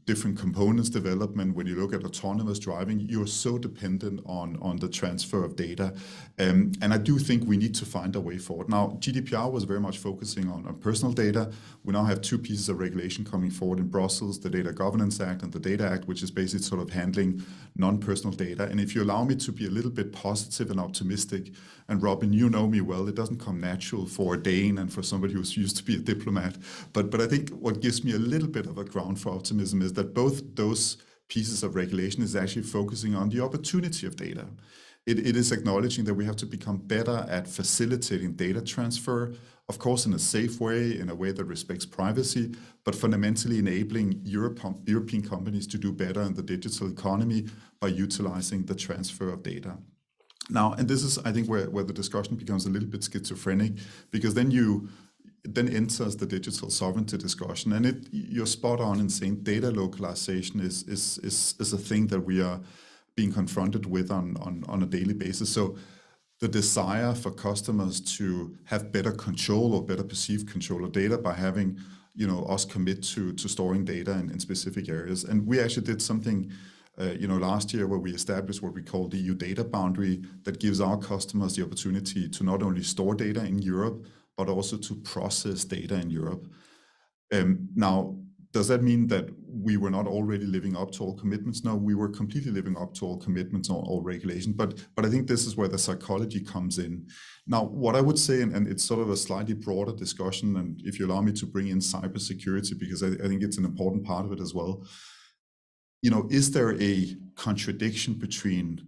different components development, when you look at autonomous driving, you're so dependent on the transfer of data. And I do think we need to find a way forward. Now, GDPR was very much focusing on personal data. We now have two pieces of regulation coming forward in Brussels, the Data Governance Act and the Data Act, which is basically sort of handling non-personal data. And if you allow me to be a little bit positive and optimistic, and Robin, you know me well, it doesn't come natural for a Dane and for somebody who's used to be a diplomat. But I think what gives me a little bit of a ground for optimism is that both those pieces of regulation is actually focusing on the opportunity of data. It is acknowledging that we have to become better at facilitating data transfer, of course, in a safe way, in a way that respects privacy, but fundamentally enabling European companies to do better in the digital economy by utilizing the transfer of data. Now, and this is, I think, where the discussion becomes a little bit schizophrenic, because then enters the digital sovereignty discussion, and you're spot on in saying data localization is a thing that we are being confronted with on a daily basis. So the desire for customers to have better control or better perceived control of data by having us commit to storing data in specific areas. And we actually did something last year where we established what we call the EU data boundary that gives our customers the opportunity to not only store data in Europe, but also to process data in Europe. Now, does that mean that we were not already living up to all commitments? No, we were completely living up to all commitments, all regulation. But I think this is where the psychology comes in. Now, what I would say, and it's sort of a slightly broader discussion, and if you allow me to bring in cybersecurity, because I think it's an important part of it as well. Is there a contradiction between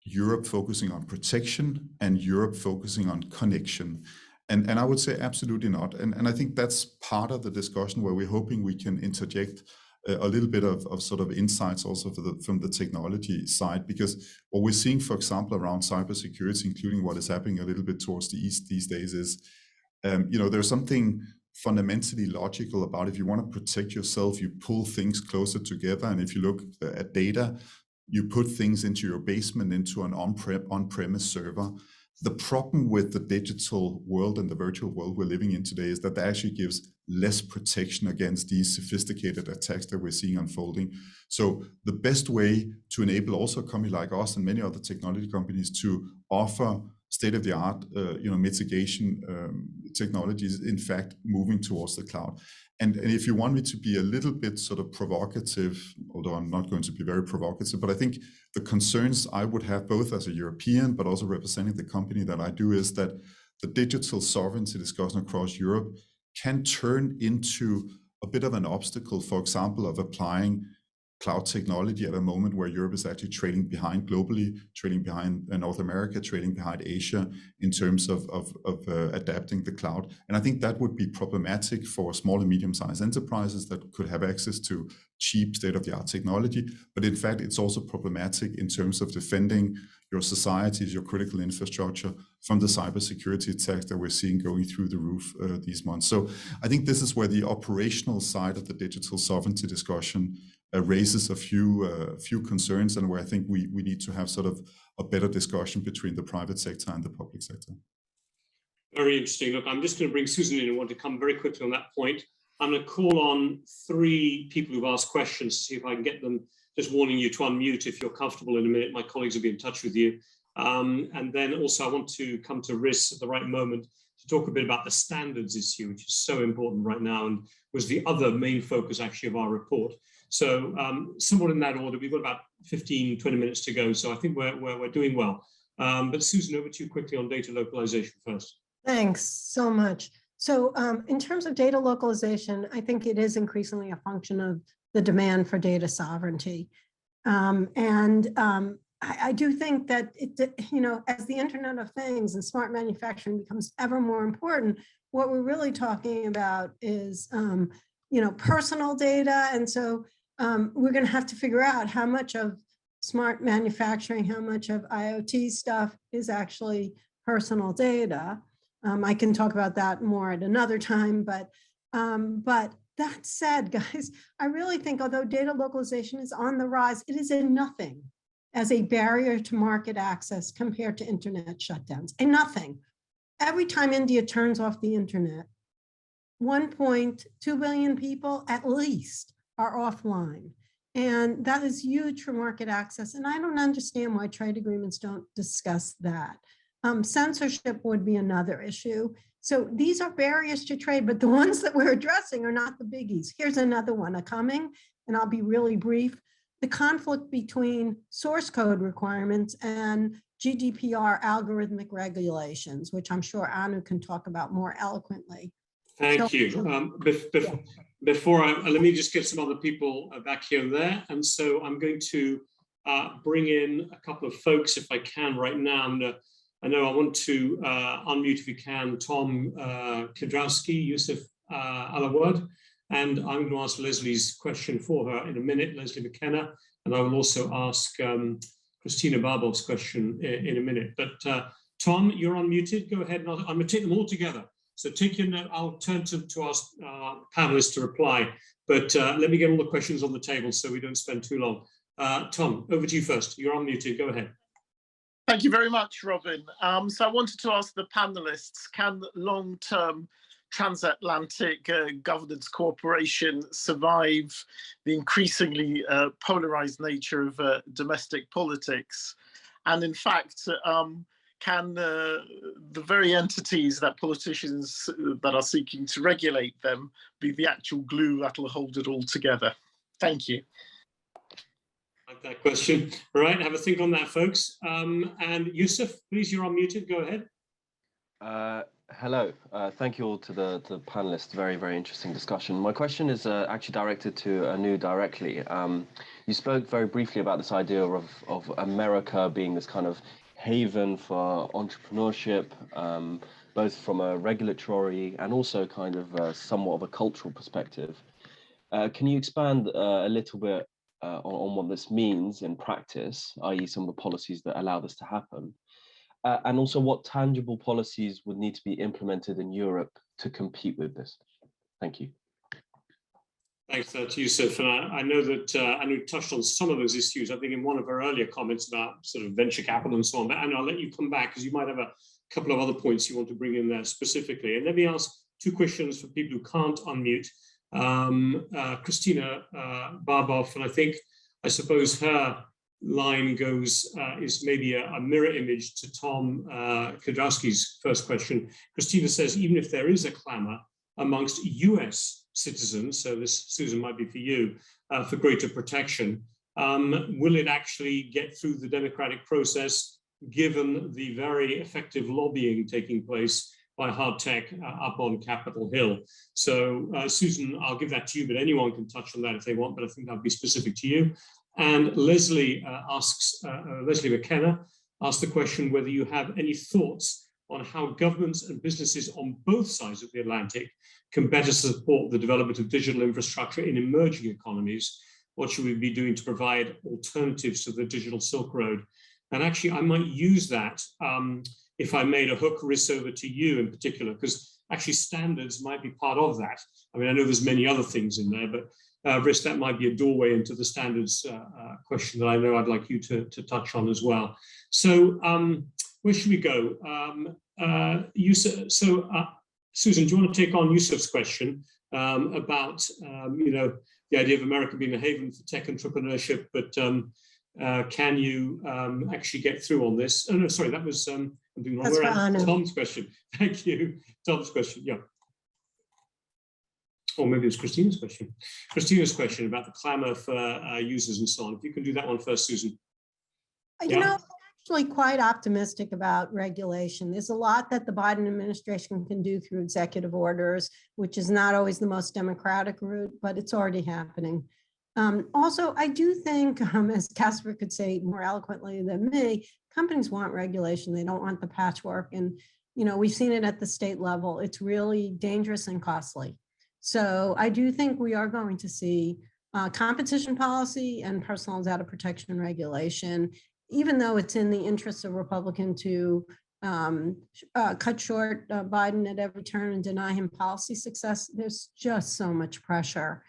Europe focusing on protection and Europe focusing on connection? And I would say absolutely not. And I think that's part of the discussion where we're hoping we can interject a little bit of sort of insights also from the technology side, because what we're seeing, for example, around cybersecurity, including what is happening a little bit towards the east these days, is there's something fundamentally logical about if you want to protect yourself, you pull things closer together. And if you look at data, you put things into your basement, into an on-premise server. The problem with the digital world and the virtual world we're living in today is that that actually gives less protection against these sophisticated attacks that we're seeing unfolding. So the best way to enable also a company like us and many other technology companies to offer state-of-the-art mitigation technologies, in fact, moving towards the cloud. And if you want me to be a little bit sort of provocative, although I'm not going to be very provocative, but I think the concerns I would have both as a European, but also representing the company that I do, is that the digital sovereignty discussion across Europe can turn into a bit of an obstacle, for example, of applying cloud technology at a moment where Europe is actually trailing behind globally, trailing behind North America, trailing behind Asia in terms of adapting the cloud. And I think that would be problematic for small and medium-sized enterprises that could have access to cheap state-of-the-art technology. But in fact, it's also problematic in terms of defending your societies, your critical infrastructure from the cybersecurity attacks that we're seeing going through the roof these months. So I think this is where the operational side of the digital sovereignty discussion raises a few concerns, and where I think we need to have sort of a better discussion between the private sector and the public sector. Very interesting. Look, I'm just going to bring Susan in and want to come very quickly on that point. I'm going to call on 3 people who've asked questions to see if I can get them, just warning you to unmute if you're comfortable in a minute. My colleagues will be in touch with you. And then also I want to come to Riz at the right moment to talk a bit about the standards issue, which is so important right now and was the other main focus actually of our report. So somewhat in that order. We've got about 15, 20 minutes to go. So I think we're doing well. But Susan, over to you quickly on data localization first. Thanks so much. So in terms of data localization, I think it is increasingly a function of the demand for data sovereignty. I do think that, as the Internet of Things and smart manufacturing becomes ever more important, what we're really talking about is, personal data. And so we're going to have to figure out how much of smart manufacturing, how much of IoT stuff is actually personal data. I can talk about that more at another time, but that said, guys, I really think although data localization is on the rise, it is a nothing as a barrier to market access compared to internet shutdowns. A nothing. Every time India turns off the internet, 1.2 billion people at least are offline. And that is huge for market access. And I don't understand why trade agreements don't discuss that. Censorship would be another issue. So these are barriers to trade, but the ones that we're addressing are not the biggies. Here's another one coming, and I'll be really brief. The conflict between source code requirements and GDPR algorithmic regulations, which I'm sure Anu can talk about more eloquently. Thank you. Let me just get some other people back here and there. And so I'm going to bring in a couple of folks if I can right now. I know I want to unmute, if you can, Tom Kudrowski, Yusuf Alawad, and I'm going to ask Leslie's question for her in a minute, Leslie McKenna, and I will also ask Christina Barbov's question in a minute. But Tom, you're unmuted. Go ahead, and I'm going to take them all together. So take your note. I'll turn to our panelists to reply, but let me get all the questions on the table so we don't spend too long. Tom, over to you first. You're unmuted. Go ahead. Thank you very much, Robin. So I wanted to ask the panelists, can long-term transatlantic governance cooperation survive the increasingly polarized nature of domestic politics? And in fact, can the very entities that politicians that are seeking to regulate them be the actual glue that will hold it all together? Thank you. That question. All right, have a think on that, folks. And Yusuf, please, you're unmuted. Go ahead. Hello. Thank you all to the panelists. Very, very interesting discussion. My question is actually directed to Anu directly. You spoke very briefly about this idea of America being this kind of haven for entrepreneurship, both from a regulatory and also kind of somewhat of a cultural perspective. Can you expand a little bit on what this means in practice, i.e. some of the policies that allow this to happen? And also what tangible policies would need to be implemented in Europe to compete with this? Thank you. Thanks, Yusuf. And I know that Anu touched on some of those issues, I think, in one of her earlier comments about sort of venture capital and so on. But Anu, I'll let you come back because you might have a couple of other points you want to bring in there specifically. And let me ask two questions for people who can't unmute. Christina Barbov, and I suppose her line goes, is maybe a mirror image to Tom Kudrowski's first question. Christina says, even if there is a clamor amongst US citizens, so this, Susan, might be for you, for greater protection, will it actually get through the democratic process given the very effective lobbying taking place by hard tech up on Capitol Hill? So Susan, I'll give that to you, but anyone can touch on that if they want, but I think that'd be specific to you. And Leslie Leslie McKenna asked the question whether you have any thoughts on how governments and businesses on both sides of the Atlantic can better support the development of digital infrastructure in emerging economies. What should we be doing to provide alternatives to the digital Silk Road? And actually, I might use that if I made a hook, Riss, over to you in particular, because actually standards might be part of that. I mean, I know there's many other things in there, but Riss, that might be a doorway into the standards question that I know I'd like you to touch on as well. So where should we go? Susan, do you want to take on Yusuf's question about the idea of America being a haven for tech entrepreneurship, but can you actually get through on this? Oh no, sorry, that was I'm doing wrong. We're at Tom's question. Thank you, Tom's question. Yeah. Or maybe it was Christina's question. Christina's question about the clamor for users and so on. If you can do that one first, Susan. You know, I'm actually quite optimistic about regulation. There's a lot that the Biden administration can do through executive orders, which is not always the most democratic route, but it's already happening. Also, I do think, as Casper could say more eloquently than me, companies want regulation. They don't want the patchwork. And, you know, we've seen it at the state level. It's really dangerous and costly. So I do think we are going to see competition policy and personal data protection regulation, even though it's in the interest of Republican to cut short Biden at every turn and deny him policy success. There's just so much pressure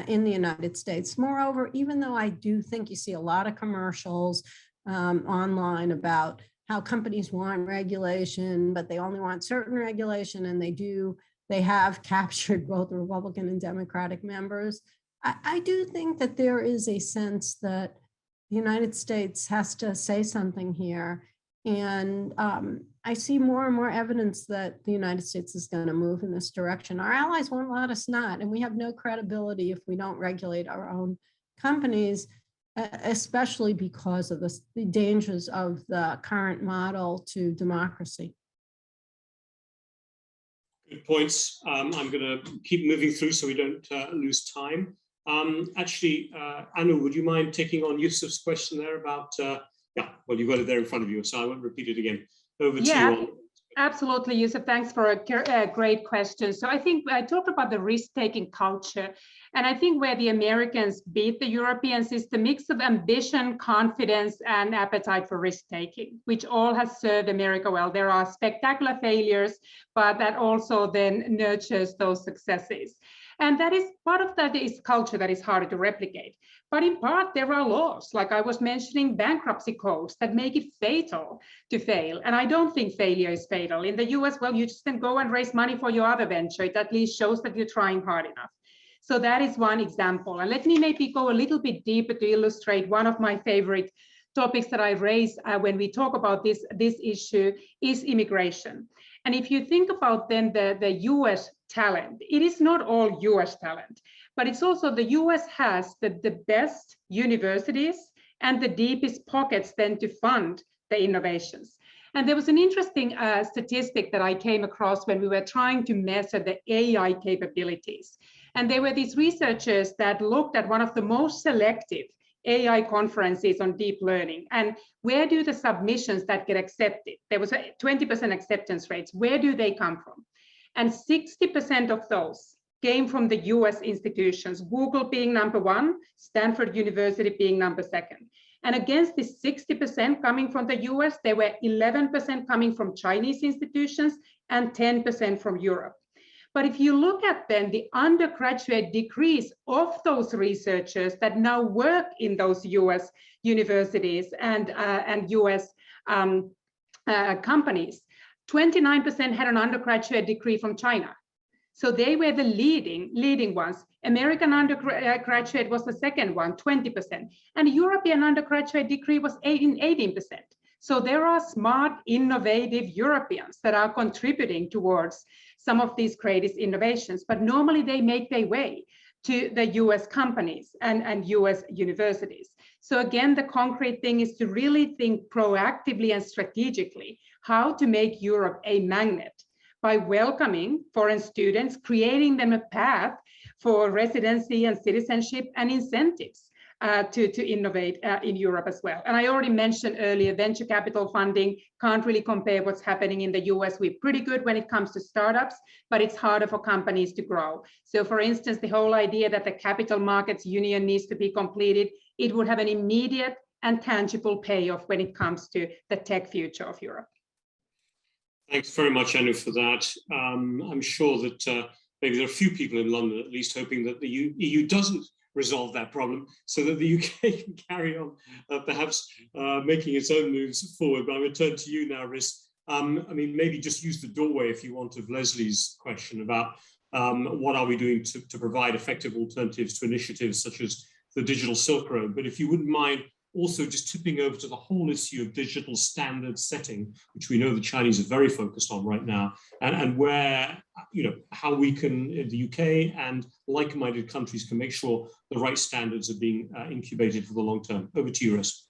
in the United States. Moreover, even though I do think you see a lot of commercials online about how companies want regulation, but they only want certain regulation, and they have captured both Republican and Democratic members. I do think that there is a sense that the United States has to say something here. And I see more and more evidence that the United States is going to move in this direction. Our allies won't let us not, and we have no credibility if we don't regulate our own companies, especially because of the dangers of the current model to democracy. Good points. I'm going to keep moving through so we don't lose time. Actually, Anu, would you mind taking on Yusuf's question there about, yeah, well, you've got it there in front of you, so I won't repeat it again. Over to you. Absolutely, Yusuf. Thanks for a great question. So I think I talked about the risk-taking culture. And I think where the Americans beat the Europeans is the mix of ambition, confidence, and appetite for risk-taking, which all has served America well. There are spectacular failures, but that also then nurtures those successes. And that is part of that is culture that is harder to replicate. But in part, there are laws, like I was mentioning, bankruptcy codes that make it fatal to fail. And I don't think failure is fatal. In the US, well, you just then go and raise money for your other venture. It at least shows that you're trying hard enough. So that is one example. And let me maybe go a little bit deeper to illustrate one of my favorite topics that I raise when we talk about this issue is immigration. And if you think about then the US talent, it is not all US talent, but it's also the US has the best universities and the deepest pockets then to fund the innovations. And there was an interesting statistic that I came across when we were trying to measure the AI capabilities. And there were these researchers that looked at one of the most selective AI conferences on deep learning. And where do the submissions that get accepted? There was a 20% acceptance rates. Where do they come from? And 60% of those came from the US institutions, Google being number one, Stanford University being number second. And against this 60% coming from the US, there were 11% coming from Chinese institutions and 10% from Europe. But if you look at then the undergraduate degrees of those researchers that now work in those US universities and US companies, 29% had an undergraduate degree from China. So they were the leading ones. American undergraduate was the second one, 20%. And European undergraduate degree was 18%. So there are smart, innovative Europeans that are contributing towards some of these greatest innovations, but normally they make their way to the US companies and US universities. So again, the concrete thing is to really think proactively and strategically how to make Europe a magnet by welcoming foreign students, creating them a path for residency and citizenship and incentives to innovate in Europe as well. And I already mentioned earlier, venture capital funding can't really compare what's happening in the US. We're pretty good when it comes to startups, but it's harder for companies to grow. So for instance, the whole idea that the capital markets union needs to be completed, it would have an immediate and tangible payoff when it comes to the tech future of Europe. Thanks very much, Anu, for that. I'm sure that maybe there are a few people in London at least hoping that the EU doesn't resolve that problem so that the UK can carry on perhaps making its own moves forward. But I return to you now, Riz. I mean, maybe just use the doorway, if you want, of Leslie's question about what are we doing to provide effective alternatives to initiatives such as the Digital Silk Road. But if you wouldn't mind also just tipping over to the whole issue of digital standard setting, which we know the Chinese are very focused on right now, and where, you know, how we can, in the UK and like-minded countries, can make sure the right standards are being incubated for the long term. Over to you, Riz.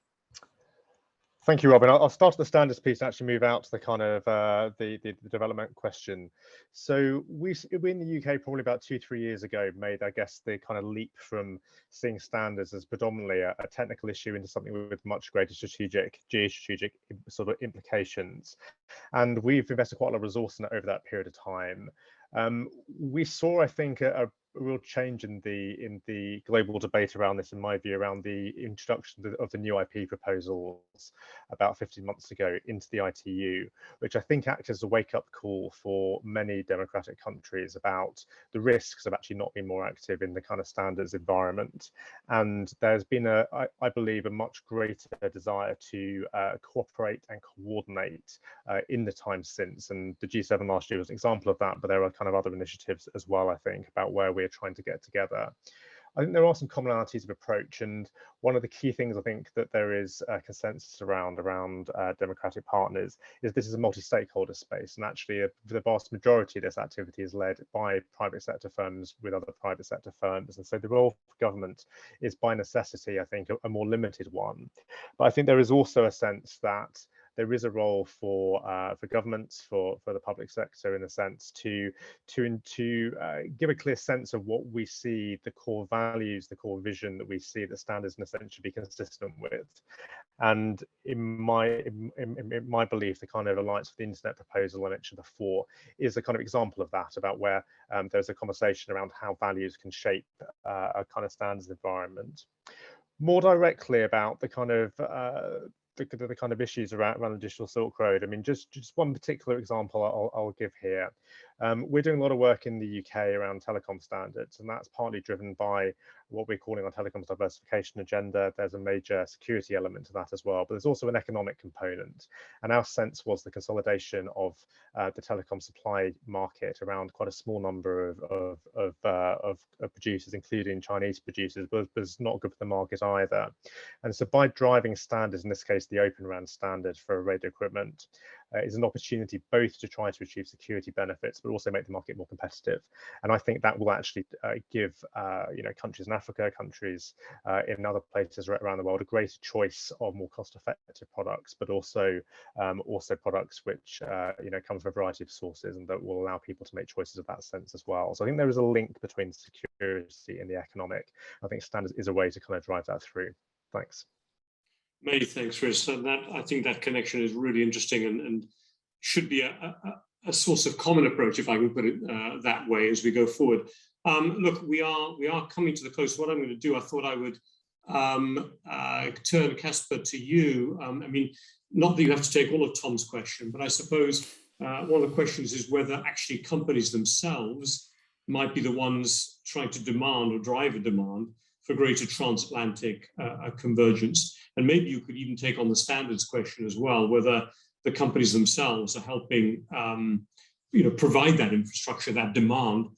Thank you, Robin. I'll start at the standards piece and actually move out to the kind of the development question. So we in the UK probably about 2-3 years ago made, I guess, the kind of leap from seeing standards as predominantly a technical issue into something with much greater geostrategic sort of implications. And we've invested quite a lot of resource in it over that period of time. We saw, I think, a real change in the global debate around this, in my view, around the introduction of the new IP proposals about 15 months ago into the ITU, which I think acted as a wake-up call for many democratic countries about the risks of actually not being more active in the kind of standards environment. And there's been I believe, a much greater desire to cooperate and coordinate in the time since. And the G7 last year was an example of that, but there are kind of other initiatives as well, I think, about where we're trying to get together. I think there are some commonalities of approach, and one of the key things I think that there is a consensus around democratic partners is this is a multi-stakeholder space, and actually the vast majority of this activity is led by private sector firms with other private sector firms, and so the role for government is by necessity, I think, a more limited one. But I think there is also a sense that there is a role for governments, for the public sector, in a sense, to give a clear sense of what we see, the core values, the core vision that we see that standards can essentially be consistent with. And in my belief, the kind of Alliance for the Internet proposal I mentioned before is a kind of example of that, about where there's a conversation around how values can shape a kind of standards environment. More directly about the kind of the kind of issues around the Digital Silk Road. I mean, just one particular example I'll give here. We're doing a lot of work in the UK around telecom standards, and that's partly driven by what we're calling our telecoms diversification agenda. There's a major security element to that as well, but there's also an economic component. And our sense was the consolidation of the telecom supply market around quite a small number of producers, including Chinese producers, was not good for the market either. And so by driving standards, in this case, the Open RAN standard for radio equipment, is an opportunity both to try to achieve security benefits, but also make the market more competitive. And I think that will actually give countries in Africa, countries in other places around the world, a greater choice of more cost-effective products, but also products which come from a variety of sources, and that will allow people to make choices of that sense as well. So I think there is a link between security and the economic. I think standards is a way to kind of drive that through. Thanks. Many thanks, Riz. And that, I think that connection is really interesting and should be a source of common approach, if I can put it that way, as we go forward. Look, we are coming to the close. What I'm going to do, I thought I would turn, Casper, to you. I mean, not that you have to take all of Tom's question, but I suppose one of the questions is whether actually companies themselves might be the ones trying to demand or drive a demand for greater transatlantic convergence. And maybe you could even take on the standards question as well, whether the companies themselves are helping provide that infrastructure, that demand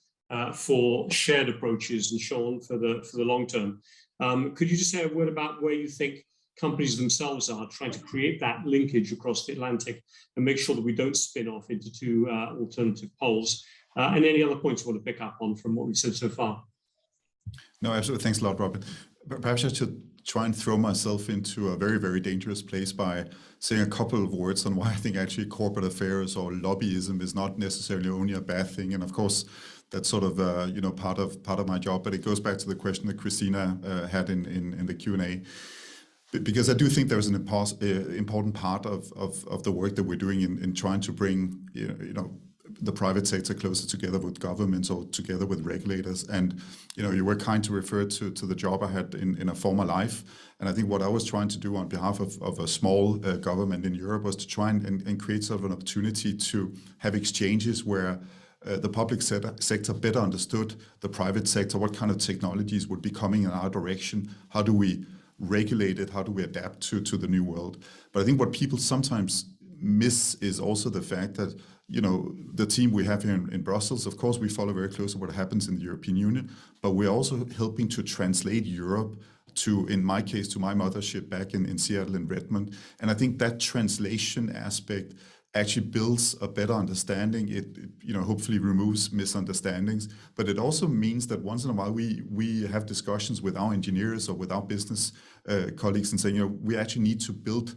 for shared approaches and so on for the long term. Could you just say a word about where you think companies themselves are trying to create that linkage across the Atlantic and make sure that we don't spin off into two alternative poles? And any other points you want to pick up on from what we've said so far? No, absolutely. Thanks a lot, Robin. Perhaps I should try and throw myself into a very, very dangerous place by saying a couple of words on why I think actually corporate affairs or lobbyism is not necessarily only a bad thing. And of course, that's sort of part of my job. But it goes back to the question that Christina had in the Q&A. Because I do think there's an important part of the work that we're doing in trying to bring the private sector closer together with governments or together with regulators. And you were kind to refer to the job I had in a former life. And I think what I was trying to do on behalf of a small government in Europe was to try and create sort of an opportunity to have exchanges where the public sector better understood the private sector, what kind of technologies would be coming in our direction, how do we regulate it, how do we adapt to the new world. But I think what people sometimes miss is also the fact that the team we have here in Brussels, of course, we follow very closely what happens in the European Union, but we're also helping to translate Europe to, in my case, to my mothership back in Seattle and Redmond. And I think that translation aspect actually builds a better understanding. It hopefully removes misunderstandings, but it also means that once in a while we have discussions with our engineers or with our business colleagues and saying, we actually need to build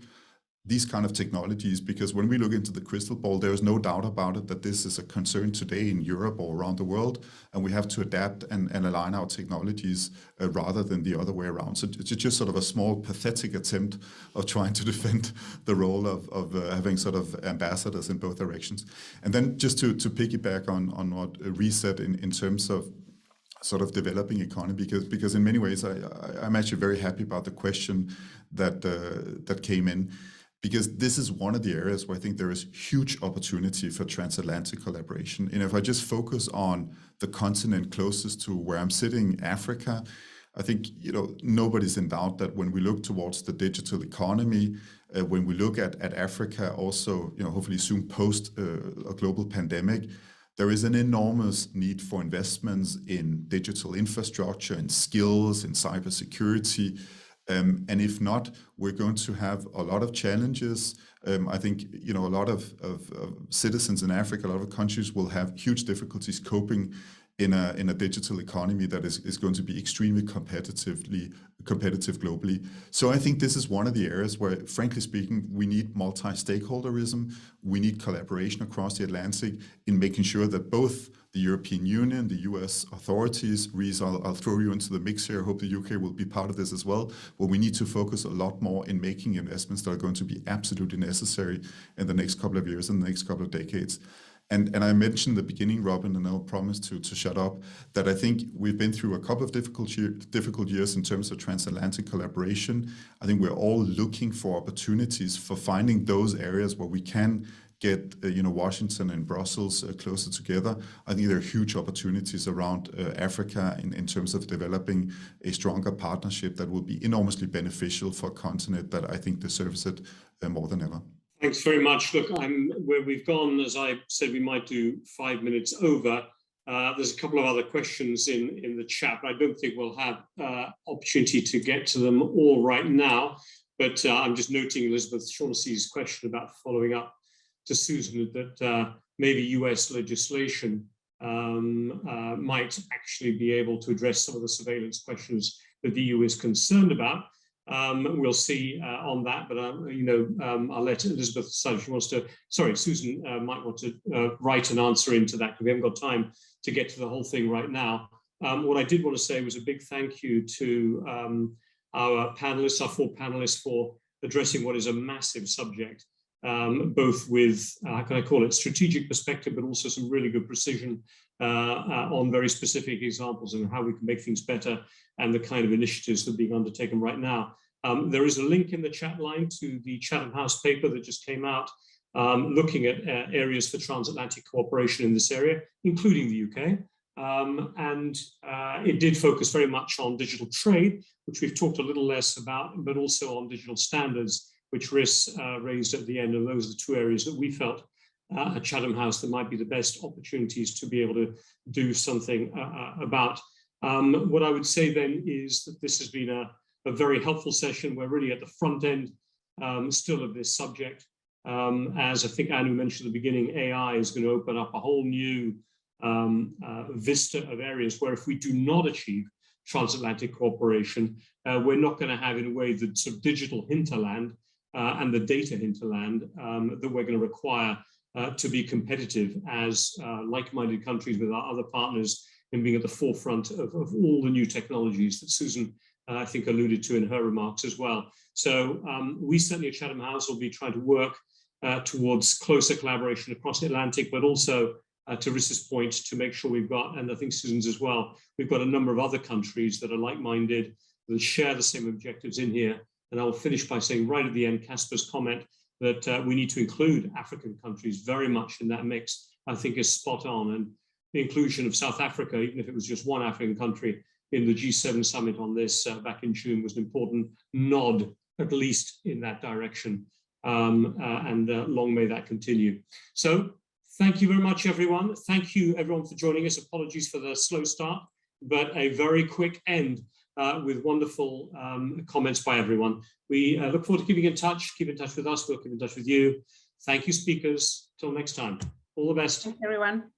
these kind of technologies, because when we look into the crystal ball, there is no doubt about it that this is a concern today in Europe or around the world, and we have to adapt and align our technologies rather than the other way around. So it's just sort of a small pathetic attempt of trying to defend the role of having sort of ambassadors in both directions. And then just to piggyback on what Reece said in terms of sort of developing economy, because in many ways I'm actually very happy about the question that came in. Because this is one of the areas where I think there is huge opportunity for transatlantic collaboration. And if I just focus on the continent closest to where I'm sitting, Africa, I think nobody's in doubt that when we look towards the digital economy, when we look at Africa also, hopefully soon post a global pandemic, there is an enormous need for investments in digital infrastructure, in skills, in cybersecurity. And if not, we're going to have a lot of challenges. I think a lot of citizens in Africa, a lot of countries will have huge difficulties coping in a digital economy that is going to be extremely competitive globally. So I think this is one of the areas where, frankly speaking, we need multi-stakeholderism. We need collaboration across the Atlantic in making sure that both the European Union, the US authorities, Reece, I'll throw you into the mix here. I hope the UK will be part of this as well. But we need to focus a lot more in making investments that are going to be absolutely necessary in the next couple of years and the next couple of decades. And I mentioned in the beginning, Robin, and I'll promise to shut up, that I think we've been through a couple of difficult years in terms of transatlantic collaboration. I think we're all looking for opportunities for finding those areas where we can get Washington and Brussels closer together. I think there are huge opportunities around Africa in terms of developing a stronger partnership that will be enormously beneficial for a continent that I think deserves it more than ever. Thanks very much. Look, where we've gone, as I said, we might do 5 minutes over. There's a couple of other questions in the chat, but I don't think we'll have opportunity to get to them all right now. But I'm just noting Elizabeth Shaughnessy's question about following up to Susan that maybe US legislation might actually be able to address some of the surveillance questions that the EU is concerned about. We'll see on that, but I'll let Elizabeth decide if she wants to. Sorry, Susan might want to write an answer into that because we haven't got time to get to the whole thing right now. What I did want to say was a big thank you to our panelists, our 4 panelists, for addressing what is a massive subject, both with, how can I call it, strategic perspective, but also some really good precision on very specific examples and how we can make things better and the kind of initiatives that are being undertaken right now. There is a link in the chat line to the Chatham House paper that just came out, looking at areas for transatlantic cooperation in this area, including the UK. It did focus very much on digital trade, which we've talked a little less about, but also on digital standards, which Riss raised at the end. And those are the 2 areas that we felt at Chatham House that might be the best opportunities to be able to do something about. What I would say then is that this has been a very helpful session. We're really at the front end still of this subject. As I think Anu mentioned at the beginning, AI is going to open up a whole new vista of areas where if we do not achieve transatlantic cooperation, we're not going to have, in a way, the sort of digital hinterland and the data hinterland that we're going to require to be competitive as like-minded countries with our other partners in being at the forefront of all the new technologies that Susan, I think, alluded to in her remarks as well. So we certainly at Chatham House will be trying to work towards closer collaboration across the Atlantic, but also to Riss's point, to make sure we've got, and I think Susan's as well, we've got a number of other countries that are like-minded, that share the same objectives in here. And I'll finish by saying right at the end, Casper's comment that we need to include African countries very much in that mix, I think is spot on. And the inclusion of South Africa, even if it was just one African country in the G7 summit on this back in June, was an important nod, at least in that direction. Long may that continue. So thank you very much, everyone. Thank you, everyone, for joining us. Apologies for the slow start, but a very quick end with wonderful comments by everyone. We look forward to keeping in touch. Keep in touch with us. We'll keep in touch with you. Thank you, speakers. Till next time. All the best. Thanks, everyone.